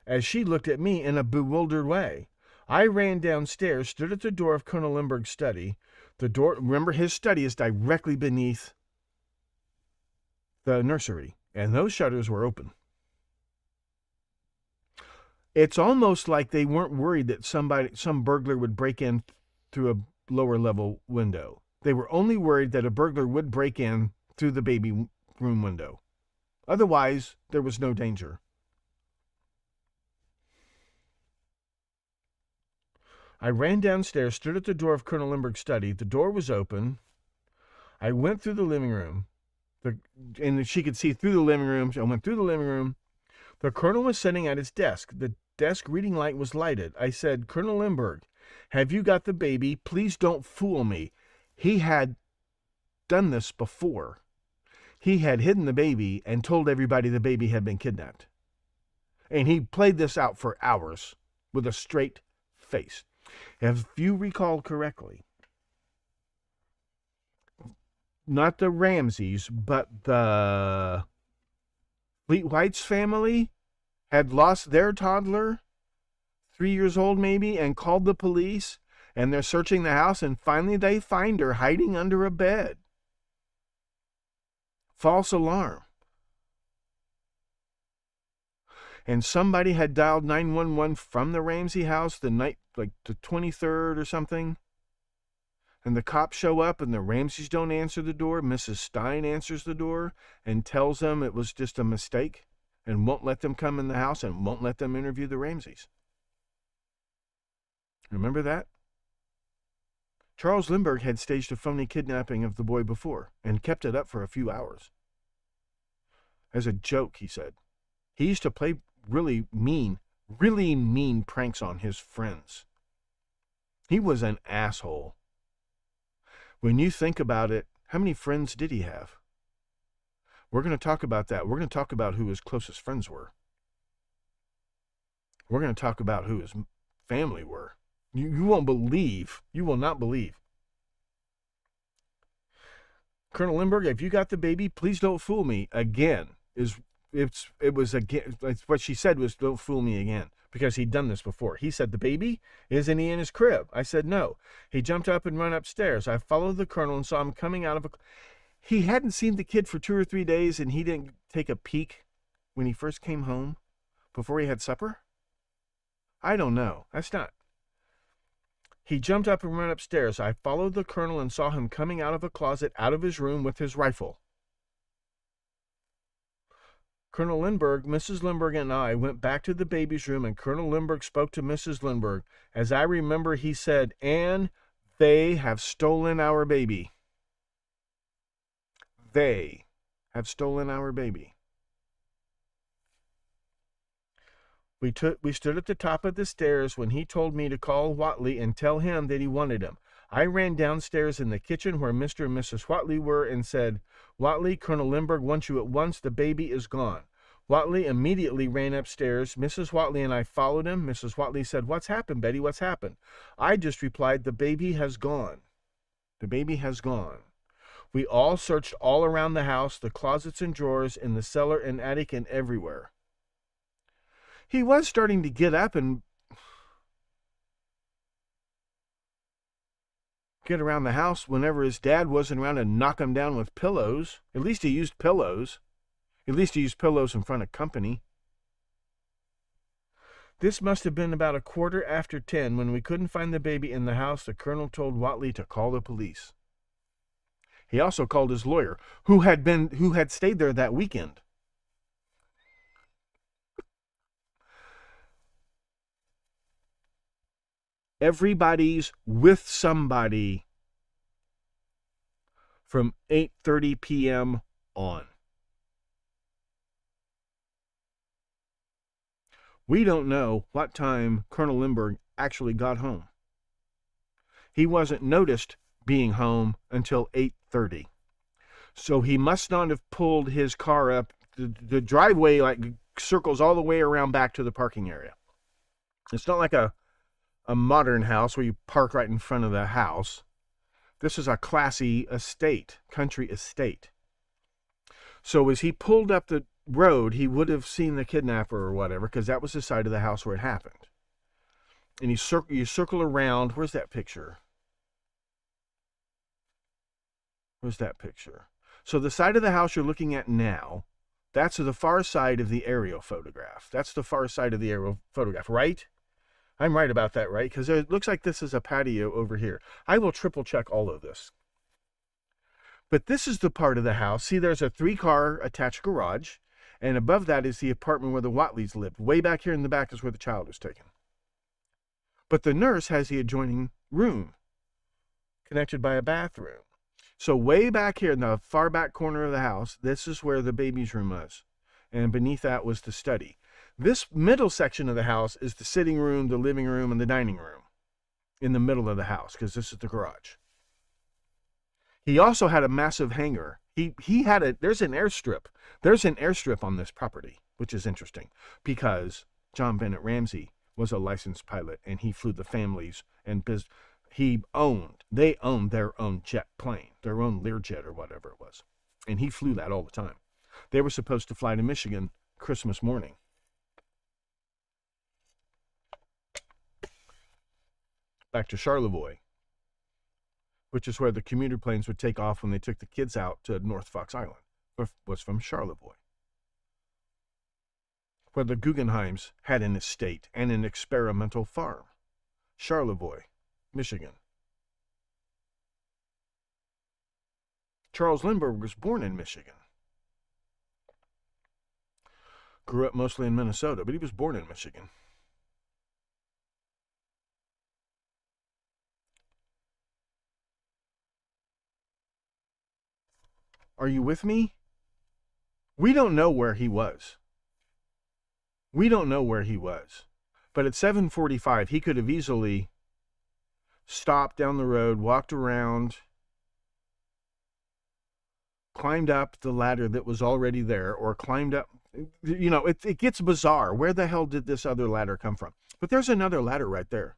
As she looked at me in a bewildered way. I ran downstairs, stood at the door of Colonel Lindbergh's study. The door, remember, his study is directly beneath the nursery, and those shutters were open. It's almost like they weren't worried that some burglar would break in through a lower level window. They were only worried that a burglar would break in through the baby room window. Otherwise, there was no danger. I ran downstairs, stood at the door of Colonel Lindbergh's study. The door was open. I went through the living room, and she could see through the living room. I went through the living room. The colonel was sitting at his desk. The desk reading light was lighted. I said, Colonel Lindbergh, have you got the baby? Please don't fool me. He had done this before. He had hidden the baby and told everybody the baby had been kidnapped. And he played this out for hours with a straight face. If you recall correctly, not the Ramseys, but the Fleet White's family had lost their toddler, 3 years old maybe, and called the police, and they're searching the house, and finally they find her hiding under a bed. False alarm. And somebody had dialed 911 from the Ramsey house the night, like the 23rd or something. And the cops show up, and the Ramseys don't answer the door. Mrs. Stein answers the door and tells them it was just a mistake and won't let them come in the house and won't let them interview the Ramseys. Remember that? Charles Lindbergh had staged a phony kidnapping of the boy before and kept it up for a few hours. As a joke, he said. He used to play really mean pranks on his friends. He was an asshole. When you think about it, how many friends did he have? We're going to talk about that. We're going to talk about who his closest friends were. We're going to talk about who his family were. You won't believe. You will not believe. Colonel Lindbergh, if you got the baby, please don't fool me again. It was again. What she said was, "Don't fool me again," because he'd done this before. He said, "The baby, isn't he in his crib?" I said, "No." He jumped up and ran upstairs. I followed the colonel and saw him coming out of a. He hadn't seen the kid for 2 or 3 days, and he didn't take a peek when he first came home before he had supper. I don't know. That's not. He jumped up and ran upstairs. I followed the colonel and saw him coming out of a closet out of his room with his rifle. Colonel Lindbergh, Mrs. Lindbergh, and I went back to the baby's room, and Colonel Lindbergh spoke to Mrs. Lindbergh. As I remember, he said, "Anne, they have stolen our baby. They have stolen our baby." We stood at the top of the stairs when he told me to call Whatley and tell him that he wanted him. I ran downstairs in the kitchen where Mr. and Mrs. Whatley were and said, "Whatley, Colonel Lindbergh wants you at once. The baby is gone." Whatley immediately ran upstairs. Mrs. Whatley and I followed him. Mrs. Whatley said, "What's happened, Betty? What's happened?" I just replied, "The baby has gone. The baby has gone." We all searched all around the house, the closets and drawers, in the cellar and attic and everywhere. He was starting to get up and get around the house whenever his dad wasn't around and knock him down with pillows. At least he used pillows. At least he used pillows in front of company. This must have been about 10:15 when we couldn't find the baby in the house. The colonel told Whatley to call the police. He also called his lawyer, who had stayed there that weekend. Everybody's with somebody from 8:30 p.m. on. We don't know what time Colonel Lindbergh actually got home. He wasn't noticed being home until 8:30. So he must not have pulled his car up. The driveway circles all the way around back to the parking area. It's not like a modern house where you park right in front of the house. This is a classy estate, country estate. So as he pulled up the road, he would have seen the kidnapper or whatever, because that was the side of the house where it happened. And you circle around. Where's that picture? Where's that picture? So the side of the house you're looking at now, that's the far side of the aerial photograph. That's the far side of the aerial photograph, right? I'm right about that, right? Because it looks like this is a patio over here. I will triple check all of this. But this is the part of the house. See, there's a 3-car attached garage, and above that is the apartment where the Whatleys lived. Way back here in the back is where the child was taken. But the nurse has the adjoining room connected by a bathroom. So way back here in the far back corner of the house, this is where the baby's room was. And beneath that was the study. This middle section of the house is the sitting room, the living room, and the dining room in the middle of the house, because this is the garage. He also had a massive hangar. There's an airstrip. There's an airstrip on this property, which is interesting, because John Bennett Ramsey was a licensed pilot, and he flew the families, and they owned their own jet plane, their own Learjet or whatever it was. And he flew that all the time. They were supposed to fly to Michigan Christmas morning. Back to Charlevoix, which is where the commuter planes would take off when they took the kids out to North Fox Island, was from Charlevoix, where the Guggenheims had an estate and an experimental farm. Charlevoix, Michigan. Charles Lindbergh was born in Michigan. Grew up mostly in Minnesota, but he was born in Michigan. Are you with me? We don't know where he was. We don't know where he was. But at 7:45, he could have easily stopped down the road, walked around, climbed up the ladder that was already there, or climbed up, it gets bizarre. Where the hell did this other ladder come from? But there's another ladder right there.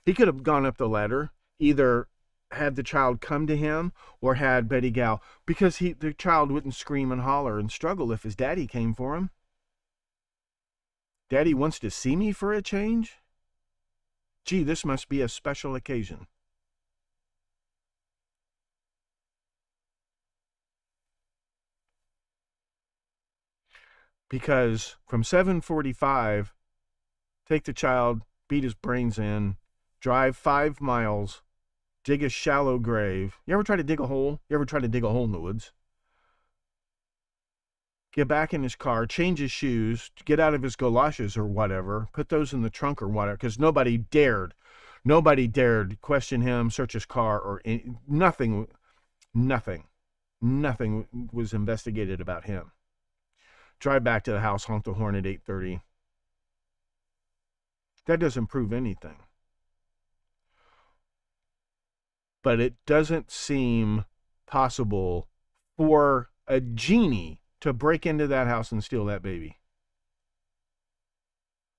He could have gone up the ladder, either had the child come to him or had Betty Gal, because the child wouldn't scream and holler and struggle if his daddy came for him. Daddy wants to see me for a change? Gee, this must be a special occasion. Because from 7:45, take the child, beat his brains in, drive 5 miles, dig a shallow grave. You ever try to dig a hole? You ever try to dig a hole in the woods? Get back in his car, change his shoes, get out of his galoshes or whatever, put those in the trunk or whatever, because nobody dared question him, search his car, or nothing was investigated about him. Drive back to the house, honk the horn at 8:30. That doesn't prove anything. But it doesn't seem possible for a genie to break into that house and steal that baby.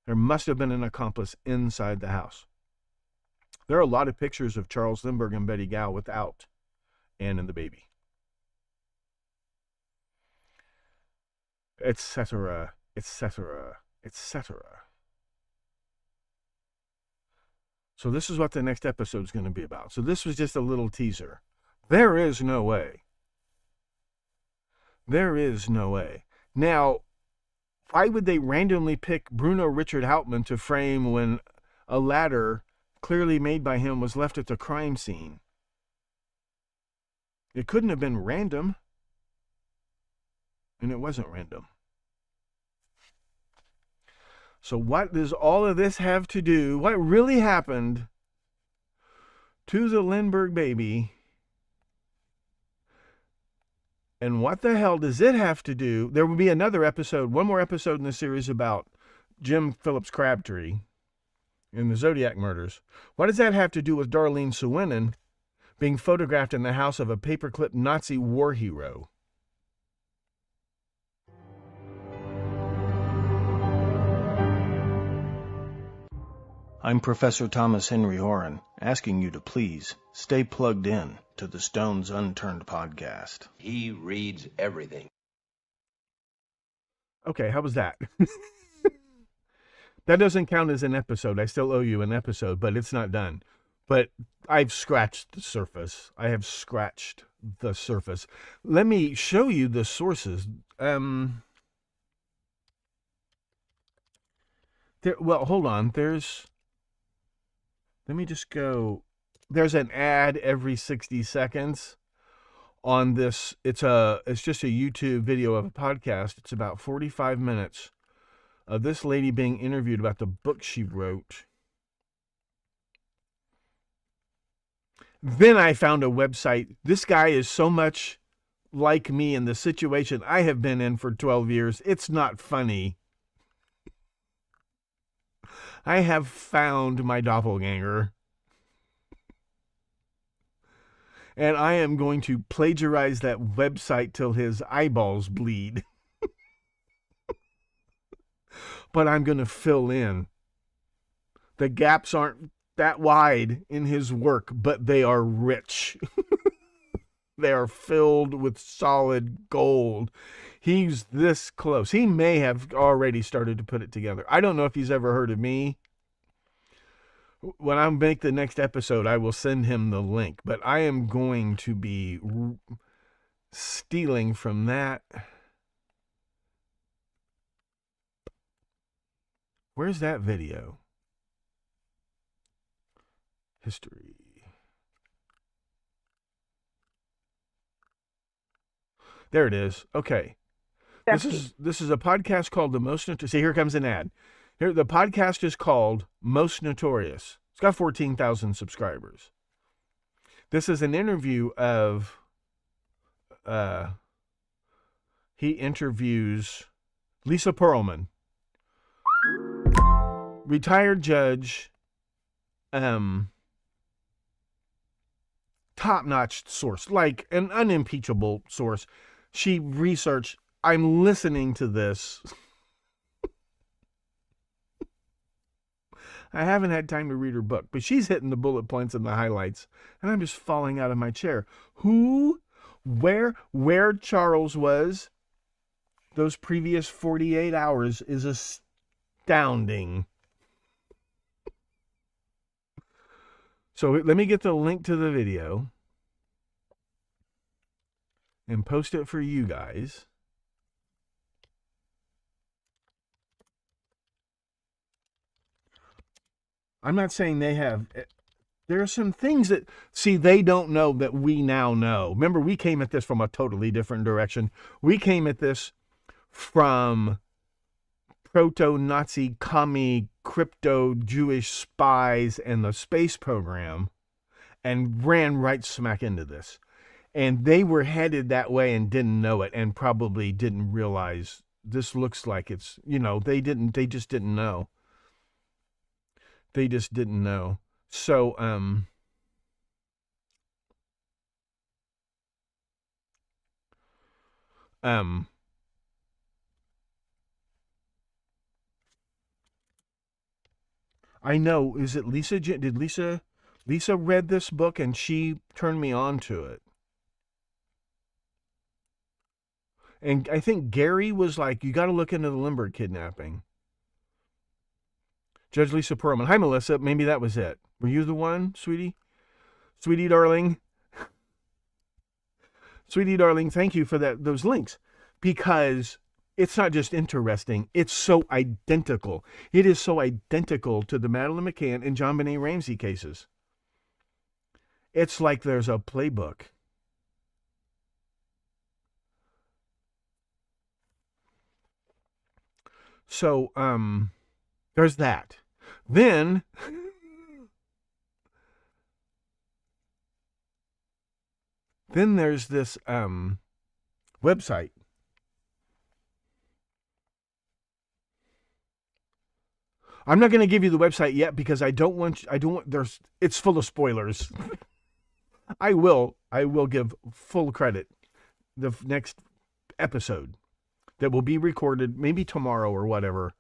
There must have been an accomplice inside the house. There are a lot of pictures of Charles Lindbergh and Betty Gal without Anne and the baby. Etc., etc., etc. So this is what the next episode is going to be about. So this was just a little teaser. There is no way. There is no way. Now, why would they randomly pick Bruno Richard Hauptmann to frame when a ladder clearly made by him was left at the crime scene? It couldn't have been random. And it wasn't random. So what does all of this have to do? What really happened to the Lindbergh baby? And what the hell does it have to do? There will be another episode, one more episode in the series about Jim Phillips Crabtree in the Zodiac murders. What does that have to do with Darlene Suennen being photographed in the house of a paperclip Nazi war hero? I'm Professor Thomas Henry Horan, asking you to please stay plugged in to the Stones Unturned podcast. He reads everything. Okay, how was that? That doesn't count as an episode. I still owe you an episode, but it's not done. But I've scratched the surface. I have scratched the surface. Let me show you the sources. Well, hold on. Let me just go. There's an ad every 60 seconds on this. It's just a YouTube video of a podcast. It's about 45 minutes of this lady being interviewed about the book she wrote. Then I found a website. This guy is so much like me in the situation I have been in for 12 years. It's not funny. I have found my doppelganger. And I am going to plagiarize that website till his eyeballs bleed. But I'm going to fill in. The gaps aren't that wide in his work, but they are rich. They are filled with solid gold. He's this close. He may have already started to put it together. I don't know if he's ever heard of me. When I make the next episode, I will send him the link. But I am going to be stealing from that. Where's that video? History. There it is. Okay. This is a podcast called The Most Notorious. See, here comes an ad. Here, the podcast is called Most Notorious. It's got 14,000 subscribers. This is an interview of, he interviews Lisa Pearlman, retired judge, top-notch source, like an unimpeachable source. She researched. I'm listening to this. I haven't had time to read her book, but she's hitting the bullet points and the highlights, and I'm just falling out of my chair. Where Charles was those previous 48 hours is astounding. So let me get the link to the video and post it for you guys. I'm not saying they have. There are some things that, see, they don't know that we now know. Remember, we came at this from a totally different direction. We came at this from proto-Nazi, commie, crypto-Jewish spies and the space program and ran right smack into this. And they were headed that way and didn't know it and probably didn't realize this looks like it's, they just didn't know. They just didn't know. So, I know, is it Lisa? Did Lisa read this book and she turned me on to it? And I think Gary was like, you got to look into the Lindbergh kidnapping. Judge Lisa Perlman. Hi, Melissa. Maybe that was it. Were you the one, sweetie? Sweetie, darling. Sweetie, darling, thank you for those links. Because it's not just interesting, it's so identical. It is so identical to the Madeleine McCann and John Benet Ramsey cases. It's like there's a playbook. So, there's that. Then, there's this website. I'm not going to give you the website yet because it's full of spoilers. I will give full credit the next episode that will be recorded maybe tomorrow or whatever.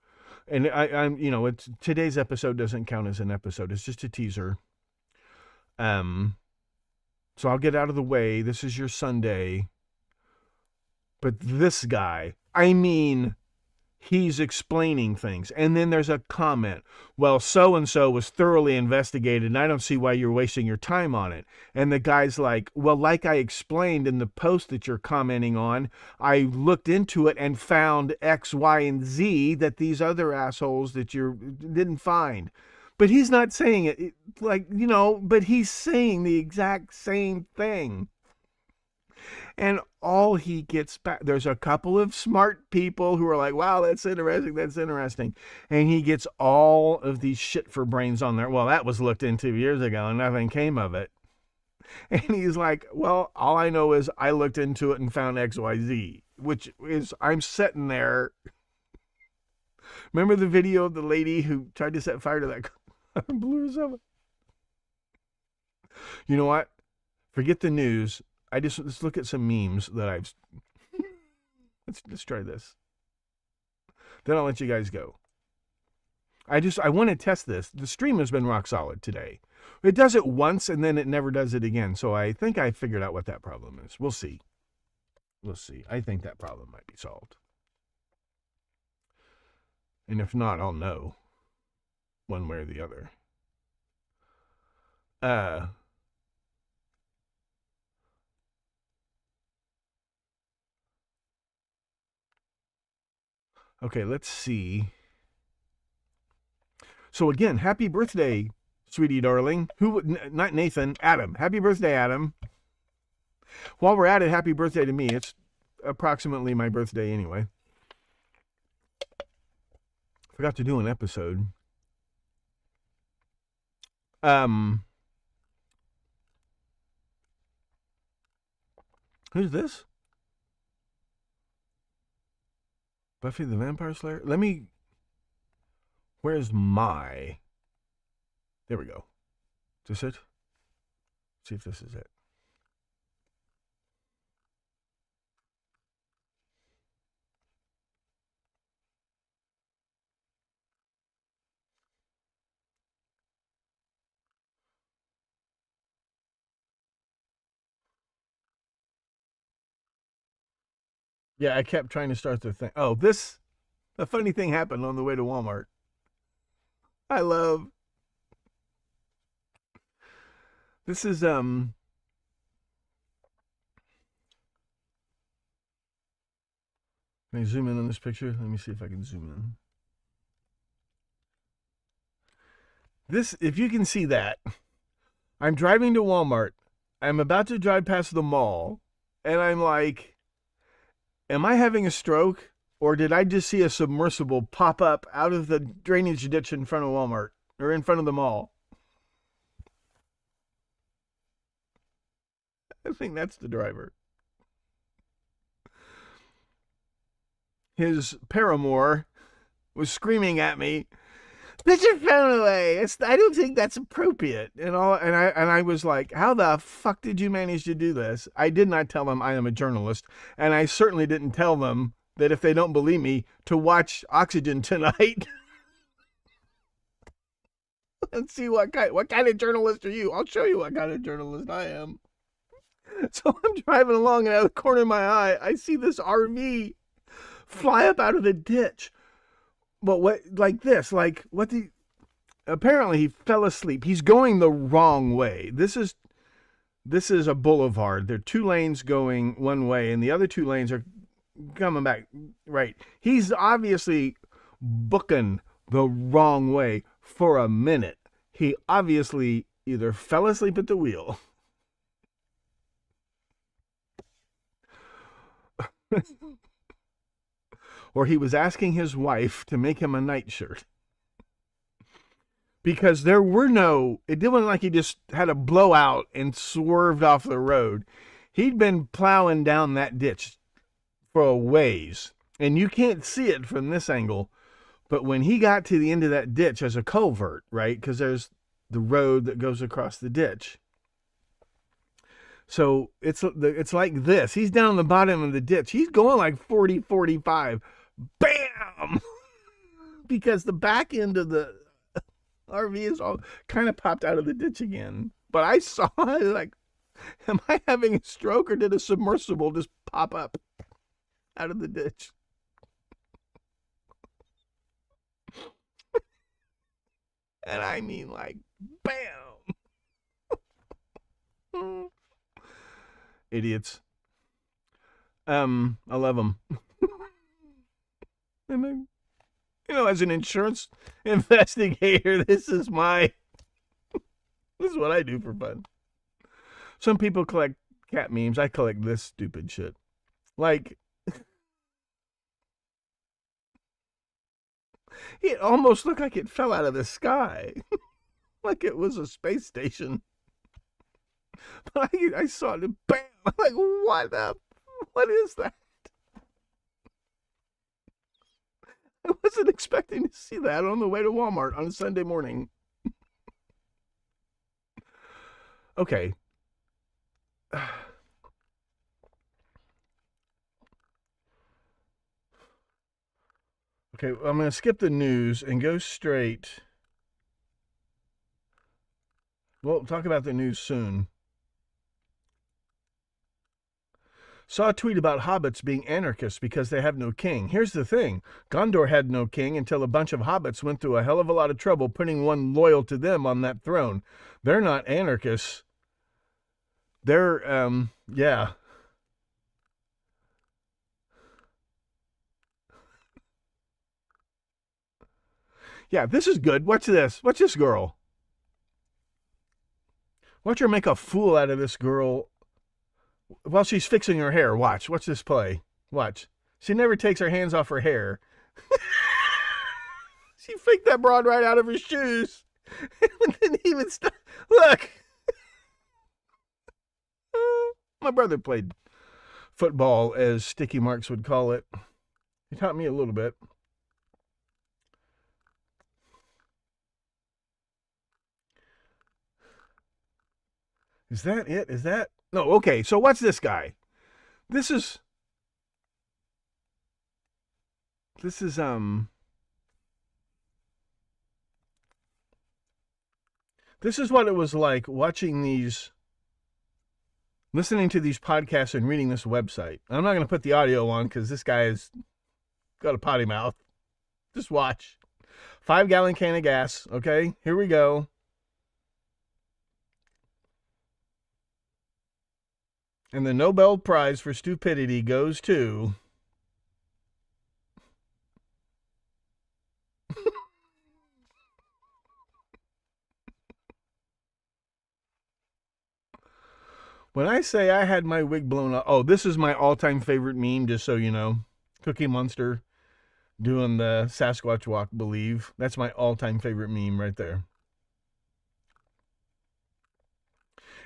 And it's today's episode doesn't count as an episode. It's just a teaser. So I'll get out of the way. This is your Sunday. But this guy, he's explaining things. And then there's a comment. Well, so-and-so was thoroughly investigated, and I don't see why you're wasting your time on it. And the guy's like, well, like I explained in the post that you're commenting on, I looked into it and found X, Y, and Z that these other assholes that you didn't find. But he's not saying it but he's saying the exact same thing. And all he gets back, there's a couple of smart people who are like, wow, that's interesting. And he gets all of these shit for brains on there. Well, that was looked into years ago and nothing came of it. And he's like, well, all I know is I looked into it and found XYZ, which is, I'm sitting there. Remember the video of the lady who tried to set fire to that car and blew herself up? You know what? Forget the news. Let's look at some memes that I've. Let's try this. Then I'll let you guys go. I want to test this. The stream has been rock solid today. It does it once and then it never does it again. So I think I figured out what that problem is. We'll see. I think that problem might be solved. And if not, I'll know one way or the other. Okay, let's see. So again, happy birthday, sweetie darling. Not Nathan, Adam. Happy birthday, Adam. While we're at it, happy birthday to me. It's approximately my birthday anyway. Forgot to do an episode. Who's this? Buffy the Vampire Slayer? Where's my... There we go. Is this it? See if this is it. Yeah, I kept trying to start the thing. Oh, a funny thing happened on the way to Walmart. I love. This is Can I zoom in on this picture? Let me see if I can zoom in. This, if you can see that, I'm driving to Walmart. I'm about to drive past the mall, and I'm like, am I having a stroke? Or did I just see a submersible pop up out of the drainage ditch in front of Walmart or in front of the mall? I think that's the driver. His paramour was screaming at me, "Put your phone away! I don't think that's appropriate." And I was like, "How the fuck did you manage to do this?" I did not tell them I am a journalist, and I certainly didn't tell them that if they don't believe me, to watch Oxygen tonight. And see what kind of journalist are you? I'll show you what kind of journalist I am. So I'm driving along, and out of the corner of my eye, I see this RV fly up out of the ditch. But apparently he fell asleep. He's going the wrong way. This is a boulevard. There are 2 lanes going one way, and the other 2 lanes are coming back right. He's obviously booking the wrong way for a minute. He obviously either fell asleep at the wheel or he was asking his wife to make him a nightshirt. Because it wasn't like he just had a blowout and swerved off the road. He'd been plowing down that ditch for a ways, and you can't see it from this angle, but when he got to the end of that ditch as a culvert, right, because there's the road that goes across the ditch, so it's like this. He's down the bottom of the ditch. He's going like 40, 45. Bam! Because the back end of the RV is all kind of popped out of the ditch again. But I saw it like, am I having a stroke, or did a submersible just pop up out of the ditch? And I mean, like, bam! Idiots. I love them. And then, as an insurance investigator, this is what I do for fun. Some people collect cat memes. I collect this stupid shit. Like, it almost looked like it fell out of the sky. Like it was a space station. But I saw it, and bam! I'm like, what is that? I wasn't expecting to see that on the way to Walmart on a Sunday morning. Okay. Okay, I'm going to skip the news and go straight. We'll talk about the news soon. Saw a tweet about hobbits being anarchists because they have no king. Here's the thing. Gondor had no king until a bunch of hobbits went through a hell of a lot of trouble putting one loyal to them on that throne. They're not anarchists. They're, yeah. Yeah, this is good. Watch this. Watch this girl. Watch her make a fool out of this girl while she's fixing her hair. Watch this play. Watch. She never takes her hands off her hair. She faked that broad right out of her shoes. And didn't even stop. Look. My brother played football, as Sticky Marks would call it. He taught me a little bit. Is that it? Is that? No, okay. So what's this guy? This is This is what it was like watching these listening to these podcasts and reading this website. I'm not going to put the audio on because this guy has got a potty mouth. Just watch. 5-gallon can of gas. Okay, here we go. And the Nobel Prize for Stupidity goes to... When I say I had my wig blown up... Oh, this is my all-time favorite meme, just so you know. Cookie Monster doing the Sasquatch walk, believe. That's my all-time favorite meme right there.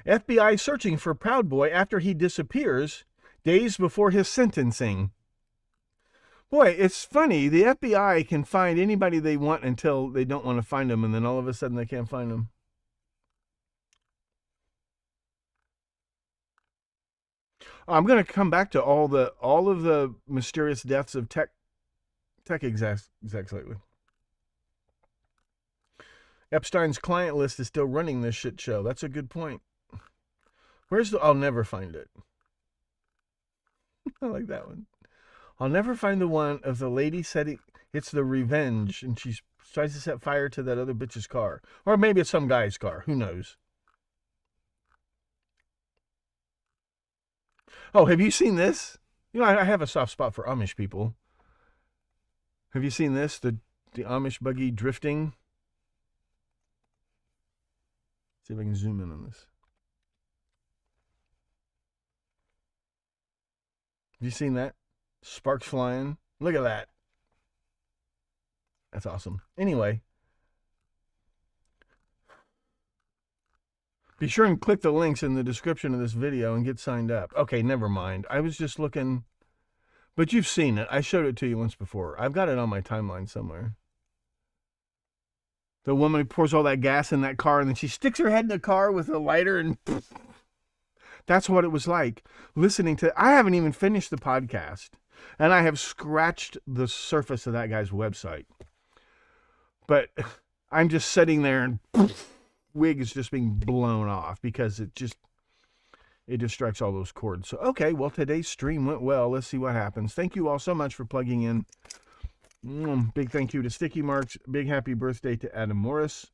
FBI searching for Proud Boy after he disappears days before his sentencing. Boy, it's funny. The FBI can find anybody they want until they don't want to find them, and then all of a sudden they can't find them. I'm going to come back to all of the mysterious deaths of tech execs lately. Epstein's client list is still running this shit show. That's a good point. Where's the... I'll never find it. I like that one. I'll never find the one of the lady setting... It's the revenge, and she tries to set fire to that other bitch's car. Or maybe it's some guy's car. Who knows? Oh, have you seen this? You know, I have a soft spot for Amish people. Have you seen this? The Amish buggy drifting? See if I can zoom in on this. Have you seen that? Sparks flying. Look at that. That's awesome. Anyway. Be sure and click the links in the description of this video and get signed up. Okay, never mind. I was just looking... But you've seen it. I showed it to you once before. I've got it on my timeline somewhere. The woman who pours all that gas in that car and then she sticks her head in the car with a lighter and... That's what it was like. Listening to... I haven't even finished the podcast. And I have scratched the surface of that guy's website. But I'm just sitting there and... wig is just being blown off because it distracts all those cords. So, okay, well, today's stream went well. Let's see what happens. Thank you all so much for plugging in. Big thank you to Sticky Marks. Big happy birthday to Adam Morris.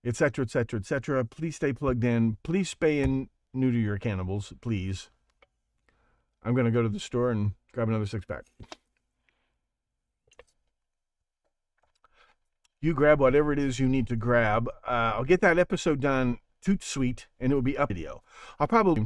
Etc., etc., etc. Please stay plugged in. Please spay and neuter your cannibals, please. I'm going to go to the store and grab another 6-pack. You grab whatever it is you need to grab. I'll get that episode done toot sweet, and it will be up video. I'll probably